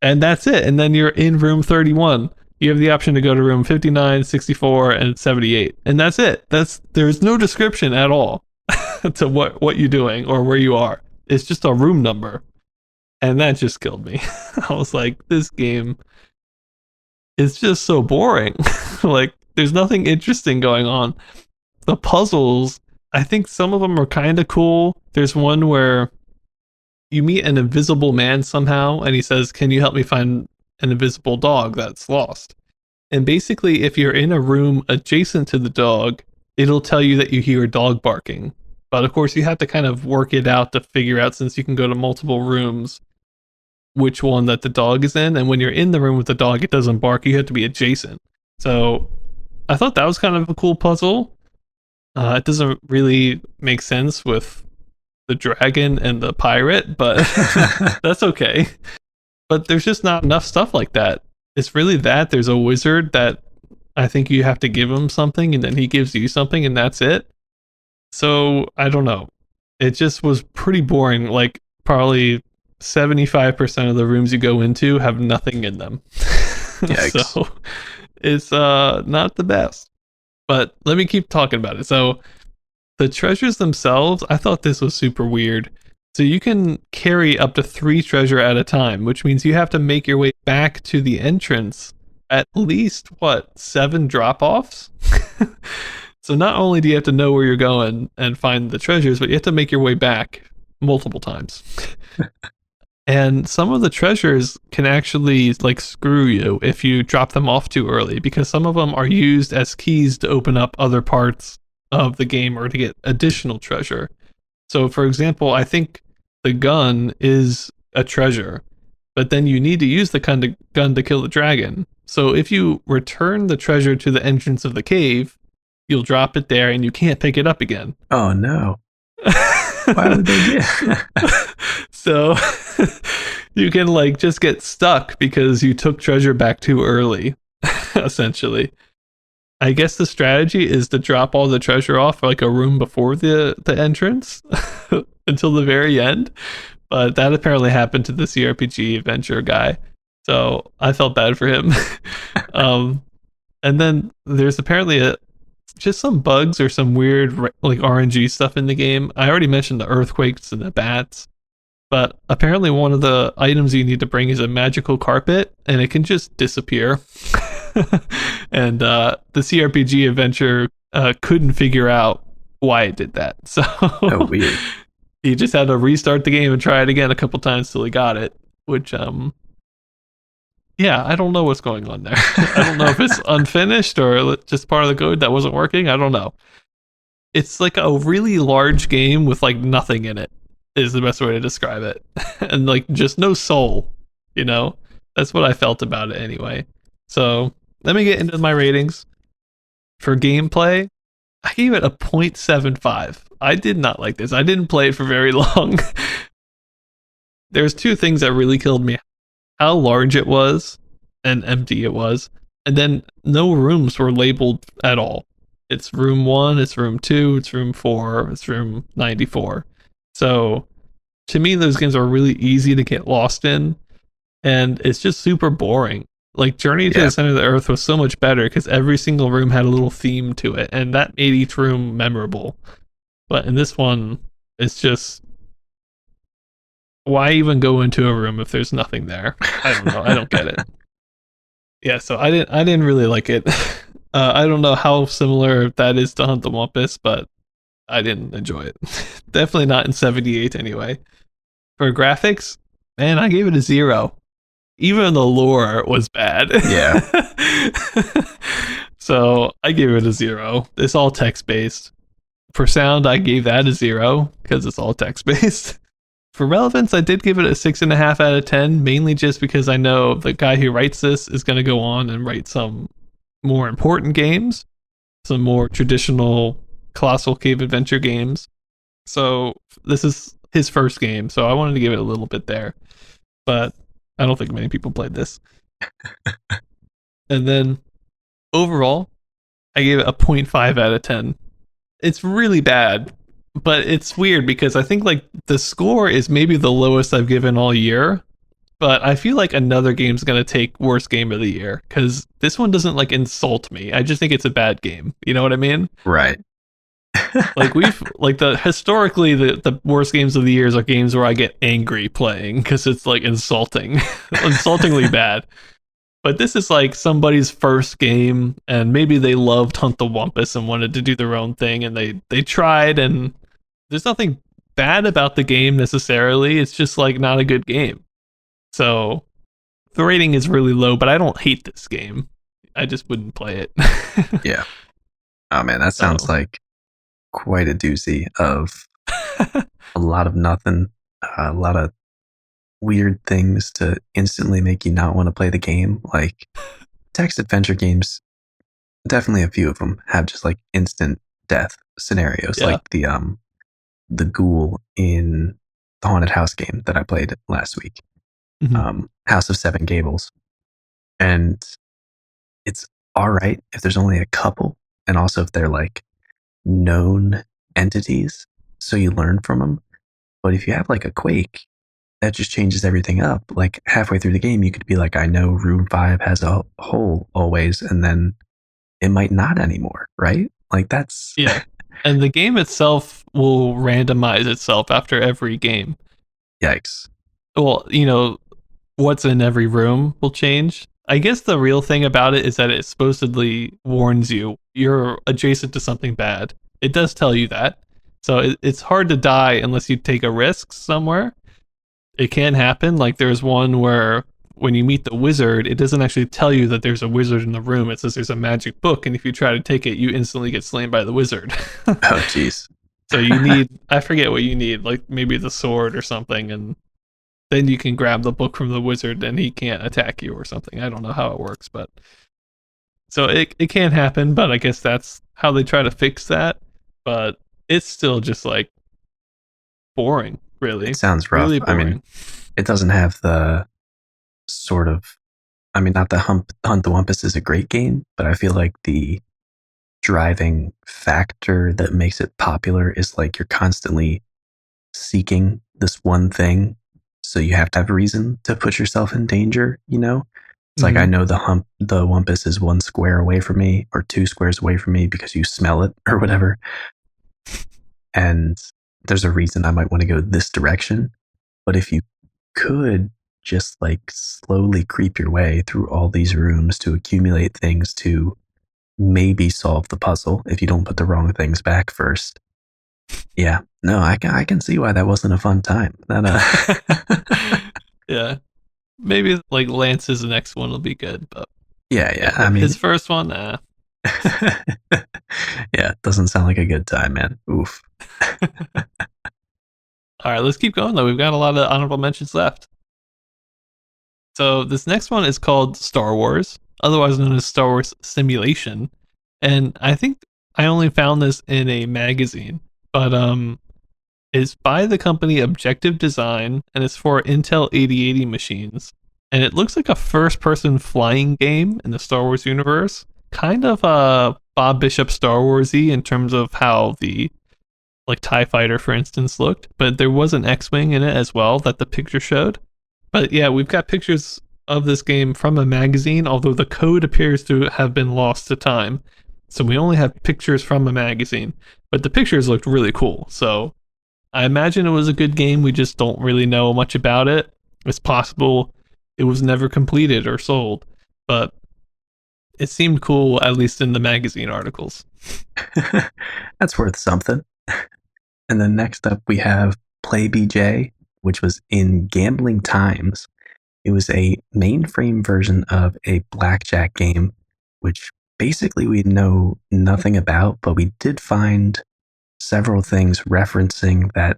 And that's it. And then you're in room 31. You have the option to go to room 59, 64, and 78. And that's it. There's no description at all to what you're doing or where you are. It's just a room number. And that just killed me. I was like, this game is just so boring. Like, there's nothing interesting going on. The puzzles, I think some of them are kind of cool. There's one where you meet an invisible man somehow, and he says, can you help me find an invisible dog that's lost? And basically, if you're in a room adjacent to the dog, it'll tell you that you hear a dog barking. But of course, you have to kind of work it out to figure out, since you can go to multiple rooms, which one that the dog is in. And when you're in the room with the dog, it doesn't bark. You have to be adjacent. So I thought that was kind of a cool puzzle. It doesn't really make sense with the dragon and the pirate, but that's okay. But there's just not enough stuff like that. It's really that there's a wizard that I think you have to give him something, and then he gives you something, and that's it. So I don't know. It just was pretty boring. Like, probably 75% of the rooms you go into have nothing in them. So it's not the best. But let me keep talking about it. So the treasures themselves, I thought this was super weird. So you can carry up to 3 treasure at a time, which means you have to make your way back to the entrance at least, 7 drop-offs? So not only do you have to know where you're going and find the treasures, but you have to make your way back multiple times. And some of the treasures can actually screw you if you drop them off too early, because some of them are used as keys to open up other parts of the game or to get additional treasure. So for example, I think the gun is a treasure, but then you need to use the gun to kill the dragon. So if you return the treasure to the entrance of the cave, you'll drop it there and you can't pick it up again. Oh no. Why would they do that? So you can just get stuck because you took treasure back too early, essentially. I guess the strategy is to drop all the treasure off a room before the entrance until the very end. But that apparently happened to the CRPG adventure guy. So I felt bad for him. And then there's apparently just some bugs or some weird RNG stuff in the game. I already mentioned the earthquakes and the bats. But apparently one of the items you need to bring is a magical carpet, and it can just disappear. And the CRPG adventure couldn't figure out why it did that. So weird. He just had to restart the game and try it again a couple times till he got it, which Yeah, I don't know what's going on there. I don't know if it's unfinished or just part of the code that wasn't working. I don't know. It's like a really large game with like nothing in it is the best way to describe it. And like just no soul, you know? That's what I felt about it anyway. So, let me get into my ratings. For gameplay, I gave it a 0.75. I did not like this. I didn't play it for very long. There's two things that really killed me: how large it was and empty it was. And then no rooms were labeled at all. It's room 1, it's room 2, it's room 4, it's room 94. So to me, those games are really easy to get lost in, and it's just super boring. Like Journey to Yeah. the Center of the Earth was so much better because every single room had a little theme to it, and that made each room memorable. But in this one, it's just, why even go into a room if there's nothing there? I don't know. I don't get it. Yeah, so I didn't really like it. I don't know how similar that is to Hunt the Wumpus, but I didn't enjoy it. Definitely not in 78 anyway. For graphics, man, I gave it a 0. Even the lore was bad. Yeah. So I gave it a 0. It's all text based. For sound, I gave that a 0 because it's all text based. For relevance, I did give it a 6.5 out of 10, mainly just because I know the guy who writes this is going to go on and write some more important games, some more traditional Colossal Cave Adventure games. So this is his first game, so I wanted to give it a little bit there. But I don't think many people played this. And then overall, I gave it a 0.5 out of 10. It's really bad, but it's weird because I think like the score is maybe the lowest I've given all year, but I feel like another game's going to take worst game of the year cuz this one doesn't like insult me. I just think it's a bad game. You know what I mean? Right. Like we've like the historically the worst games of the years are games where I get angry playing cuz it's like insulting. Insultingly bad. But this is like somebody's first game, and maybe they loved Hunt the Wumpus and wanted to do their own thing, and they tried, and there's nothing bad about the game necessarily. It's just like not a good game. So the rating is really low, but I don't hate this game. I just wouldn't play it. Yeah. Oh man, that sounds So like quite a doozy of a lot of nothing, a lot of weird things to instantly make you not want to play the game. Like text adventure games, definitely a few of them have just like instant death scenarios, yeah. like the ghoul in the haunted house game that I played last week, Mhm. House of Seven Gables, and it's all right if there's only a couple, and also if they're like known entities, so you learn from them. But if you have like a quake, that just changes everything up. Like halfway through the game, you could be like, I know room 5 has a hole always, and then it might not anymore, right? Like that's Yeah. And the game itself will randomize itself after every game. yikes. Well, what's in every room will change. I guess the real thing about it is that it supposedly warns you you're adjacent to something bad. It does tell you that. So it's hard to die unless you take a risk somewhere. It can happen. Like there's one where when you meet the wizard, it doesn't actually tell you that there's a wizard in the room. It says there's a magic book, and if you try to take it, you instantly get slain by the wizard. Oh, jeez. So you need, I forget what you need, like maybe the sword or something, and then you can grab the book from the wizard and he can't attack you or something. I don't know how it works, but so it can happen, but I guess that's how they try to fix that. But it's still just like boring, It really. sounds rough. Really I mean, boring. it doesn't have the sort of, I mean, not the Hunt the Wumpus is a great game, but I feel like the driving factor that makes it popular is like you're constantly seeking this one thing. So you have to have a reason to put yourself in danger, you know? It's like I Mm-hmm. know the Wumpus is 1 square away from me or 2 squares away from me because you smell it or whatever. And there's a reason I might want to go this direction. But if you could just like slowly creep your way through all these rooms to accumulate things to maybe solve the puzzle if you don't put the wrong things back first. Yeah, no, I can see why that wasn't a fun time. That Yeah. Maybe like Lance's next one will be good, but Yeah, yeah, yeah. I his mean, first one, yeah, doesn't sound like a good time, man. Oof. All right, let's keep going though. We've got a lot of honorable mentions left. So this next one is called Star Wars, otherwise known as Star Wars Simulation, and I think I only found this in a magazine, but it's by the company Objective Design, and it's for Intel 8080 machines. And it looks like a first-person flying game in the Star Wars universe, kind of Bob Bishop Star Warsy in terms of how the like TIE Fighter, for instance, looked, but there was an X-Wing in it as well that the picture showed. But yeah, we've got pictures of this game from a magazine, although the code appears to have been lost to time. So we only have pictures from a magazine, but the pictures looked really cool. So I imagine it was a good game. We just don't really know much about it. It's possible it was never completed or sold, but it seemed cool, at least in the magazine articles. That's worth something. And then next up, we have Play BJ, which was in Gambling Times. It was a mainframe version of a blackjack game, which basically we know nothing about, but we did find several things referencing that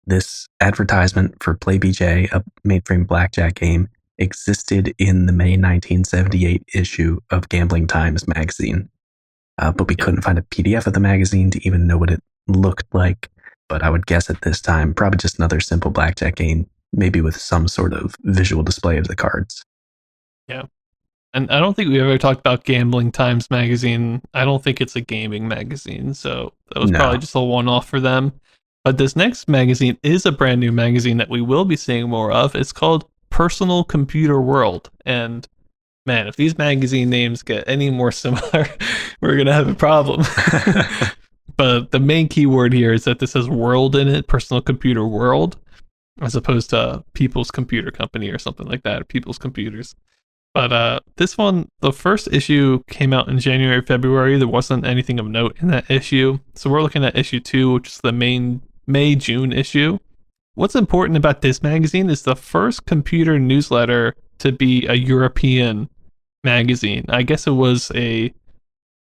this advertisement for Play BJ, a mainframe blackjack game, existed in the May 1978 issue of Gambling Times magazine. But we Yep. couldn't find a PDF of the magazine to even know what it looked like. But I would guess at this time, probably just another simple blackjack game, maybe with some sort of visual display of the cards. Yeah. And I don't think we ever talked about Gambling Times magazine. I don't think it's a gaming magazine, so that was probably No. just a one-off for them. But this next magazine is a brand new magazine that we will be seeing more of. It's called Personal Computer World, and man, if these magazine names get any more similar, we're gonna have a problem. But the main keyword here is that this has world in it, Personal Computer World, as opposed to People's Computer Company or something like that, or People's Computers. But this one, the first issue came out in January, February. There wasn't anything of note in that issue. So we're looking at issue 2, which is the main May June issue. What's important about this magazine is the first computer newsletter to be a European magazine. I guess it was a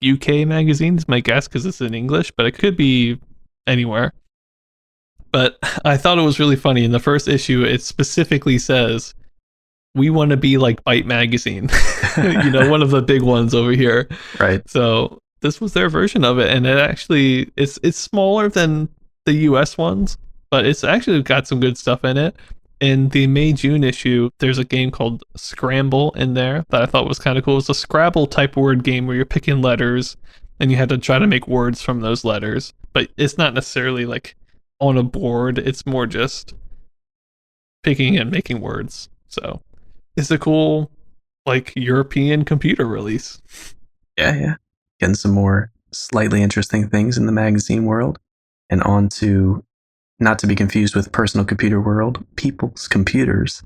UK magazine, is my guess, because it's in English, but it could be anywhere. But I thought it was really funny. In the first issue, it specifically says, we want to be like Byte Magazine, one of the big ones over here. Right. So this was their version of it, and it actually it's smaller than the US ones, but it's actually got some good stuff in it. In the May June issue, there's a game called Scramble in there that I thought was kind of cool. It's a Scrabble type word game where you're picking letters and you had to try to make words from those letters, but it's not necessarily like on a board. It's more just picking and making words. So it's a cool like European computer release. Yeah, yeah. Getting some more slightly interesting things in the magazine world. And on to, not to be confused with Personal Computer World, People's Computers,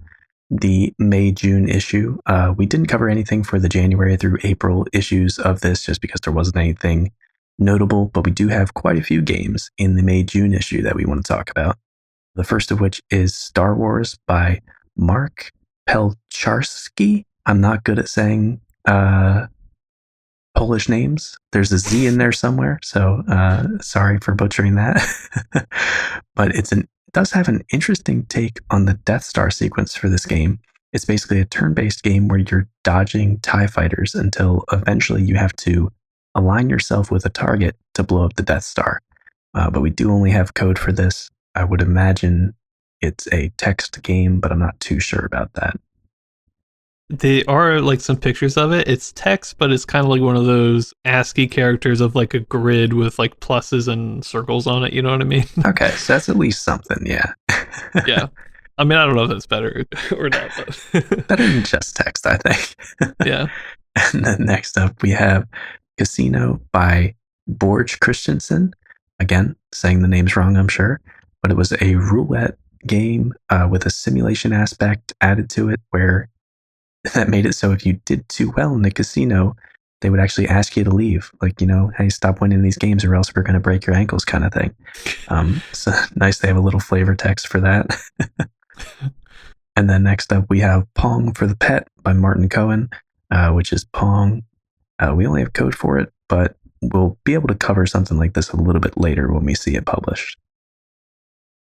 the May June issue. We didn't cover anything for the January through April issues of this just because there wasn't anything notable, but we do have quite a few games in the May June issue that we want to talk about. The first of which is Star Wars by Mark Pelcharski. I'm not good at saying Polish names. There's a Z in there somewhere, so sorry for butchering that. But it does have an interesting take on the Death Star sequence for this game. It's basically a turn-based game where you're dodging TIE fighters until eventually you have to align yourself with a target to blow up the Death Star. But we do only have code for this. I would imagine it's a text game, but I'm not too sure about that. They are like some pictures of it. It's text, but it's kind of like one of those ASCII characters of like a grid with like pluses and circles on it. You know what I mean? Okay, so that's at least something, yeah. Yeah. I mean, I don't know if that's better or not, but Better than just text, I think. yeah. And then next up, we have Casino by Borge Christensen. Again, saying the name's wrong, I'm sure. But it was a roulette game with a simulation aspect added to it where that made it so if you did too well in the casino, they would actually ask you to leave. Like, hey, stop winning these games or else we're going to break your ankles kind of thing. So nice they have a little flavor text for that. And then next up, we have Pong for the Pet by Martin Cohen, which is Pong. We only have code for it, but we'll be able to cover something like this a little bit later when we see it published.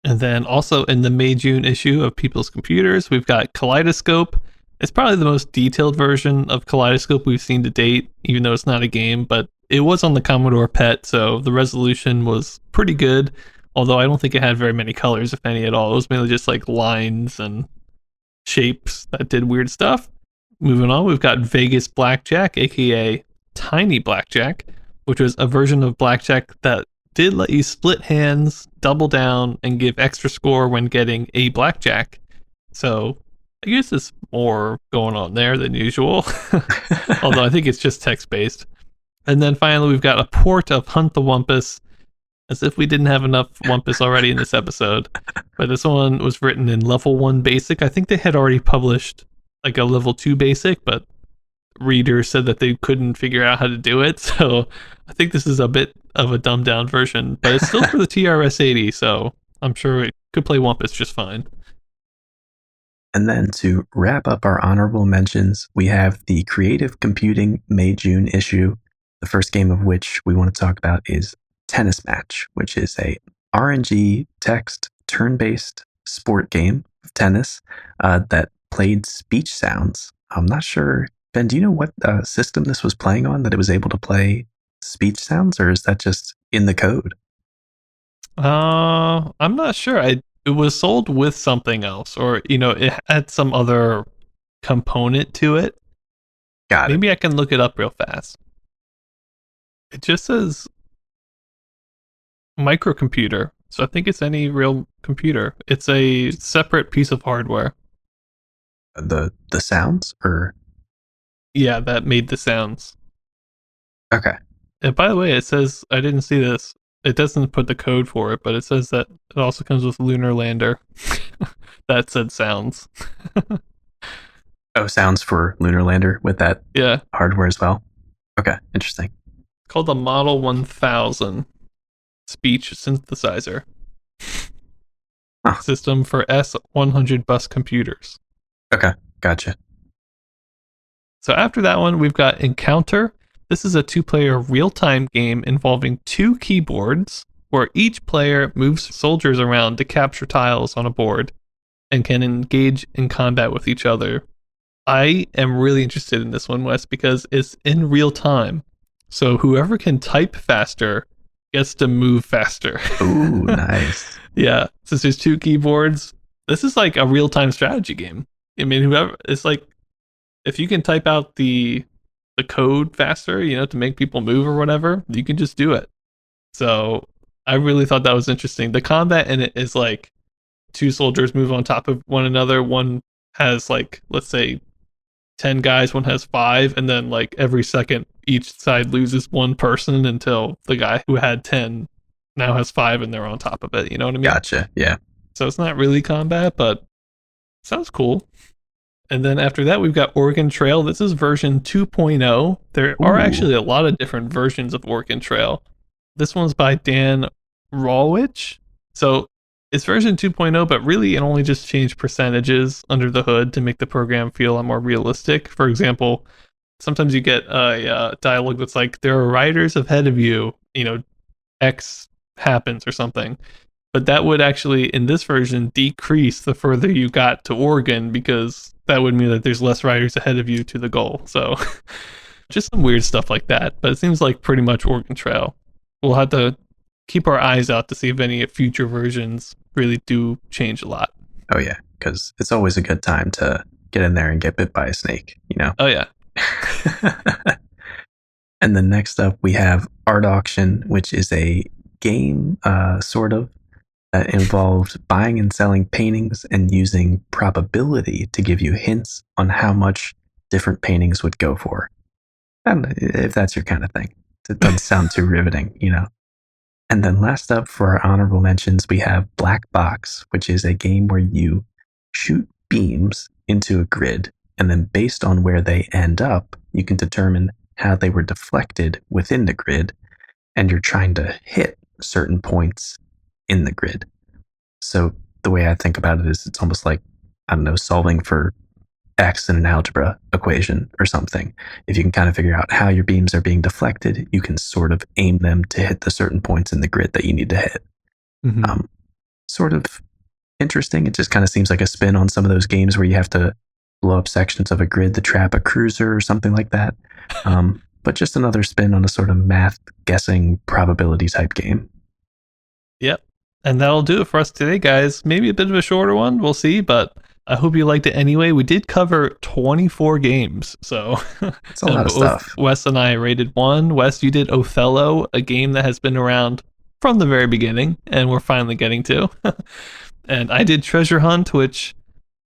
And then also in the May June issue of People's Computers, we've got Kaleidoscope. It's probably the most detailed version of Kaleidoscope we've seen to date, even though it's not a game, but it was on the Commodore PET, so the resolution was pretty good. Although I don't think it had very many colors, if any at all. It was mainly just like lines and shapes that did weird stuff. Moving on, we've got Vegas Blackjack, aka Tiny Blackjack, which was a version of Blackjack that did let you split hands, double down, and give extra score when getting a blackjack. So I guess there's more going on there than usual. Although I think it's just text based. And then finally, we've got a port of Hunt the Wumpus, as if we didn't have enough Wumpus already in this episode. But this one was written in level 1 basic. I think they had already published like a level 2 basic, but readers said that they couldn't figure out how to do it. So I think this is a bit of a dumbed down version, but it's still for the TRS-80, so I'm sure it could play Wumpus just fine. And then to wrap up our honorable mentions, we have the Creative Computing May-June issue, the first game of which we want to talk about is Tennis Match, which is a RNG text turn-based sport game of tennis that played speech sounds. I'm not sure, Ben, do you know what system this was playing on that it was able to play speech sounds, or is that just in the code? I'm not sure. It was sold with something else, or it had some other component to it. Got it. Maybe I can look it up real fast. It just says microcomputer, so I think it's any real computer. It's a separate piece of hardware. The sounds, or Yeah, that made the sounds. okay. And by the way, it says, I didn't see this. It doesn't put the code for it, but it says that it also comes with Lunar Lander. That said sounds. Oh, sounds for Lunar Lander with that Yeah. hardware as well. Okay, interesting. It's called the Model 1000 speech synthesizer. Huh. System for S100 bus computers. Okay, gotcha. So after that one, we've got Encounter. This is a 2-player real-time game involving 2 keyboards where each player moves soldiers around to capture tiles on a board and can engage in combat with each other. I am really interested in this one, Wes, because it's in real time. So whoever can type faster gets to move faster. Ooh, nice. Yeah, since there's 2 keyboards, this is like a real-time strategy game. I mean, whoever, it's like if you can type out the code faster, to make people move or whatever, you can just do it. So I really thought that was interesting. The combat in it is like 2 soldiers move on top of one another. One has like, let's say 10 guys, one has 5, and then like every second each side loses 1 person until the guy who had 10 now has 5 and they're on top of it. You know what I mean? Gotcha. Yeah. So it's not really combat, but sounds cool. And then after that, we've got Oregon Trail. This is version 2.0. There are actually a lot of different versions of Oregon Trail. This one's by Dan Rawich. So it's version 2.0, but really it only just changed percentages under the hood to make the program feel a lot more realistic. For example, sometimes you get a dialogue that's like, there are riders ahead of you, X happens or something. But that would actually, in this version, decrease the further you got to Oregon, because that would mean that there's less riders ahead of you to the goal. So just some weird stuff like that. But it seems like pretty much Oregon Trail. We'll have to keep our eyes out to see if any future versions really do change a lot. Oh, yeah, because it's always a good time to get in there and get bit by a snake, Oh, yeah. And then next up, we have Art Auction, which is a game, sort of, that involved buying and selling paintings and using probability to give you hints on how much different paintings would go for. And if that's your kind of thing, it doesn't sound too riveting, And then last up for our honorable mentions, we have Black Box, which is a game where you shoot beams into a grid, and then based on where they end up, you can determine how they were deflected within the grid, and you're trying to hit certain points in the grid. So the way I think about it is it's almost like I don't know, solving for X in an algebra equation or something. If you can kind of figure out how your beams are being deflected, you can sort of aim them to hit the certain points in the grid that you need to hit. Mm-hmm. Um, Sort of interesting. It just kind of seems like a spin on some of those games where you have to blow up sections of a grid to trap a cruiser or something like that. But just another spin on a sort of math guessing probability type game. Yep. And that'll do it for us today, guys. Maybe a bit of a shorter one. We'll see, but I hope you liked it anyway. We did cover 24 games. So It's a lot of both stuff. Wes and I rated one. Wes, you did Othello, a game that has been around from the very beginning, and we're finally getting to. And I did Treasure Hunt, which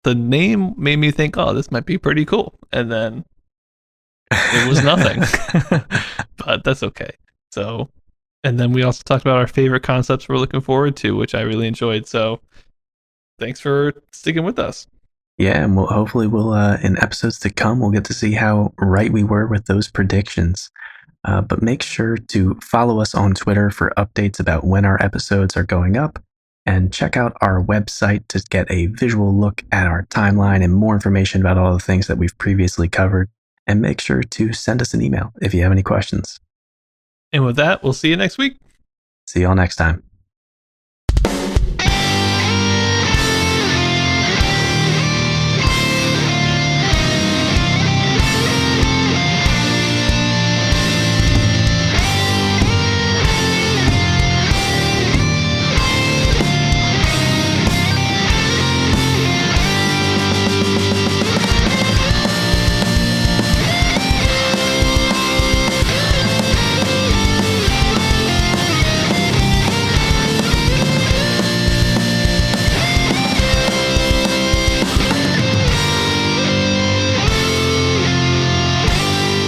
the name made me think, oh, this might be pretty cool. And then it was nothing. But that's okay. So, and then we also talked about our favorite concepts we're looking forward to, which I really enjoyed. So, thanks for sticking with us. Yeah, and hopefully we'll in episodes to come we'll get to see how right we were with those predictions. But make sure to follow us on Twitter for updates about when our episodes are going up, and check out our website to get a visual look at our timeline and more information about all the things that we've previously covered. And make sure to send us an email if you have any questions. And with that, we'll see you next week. See y'all next time.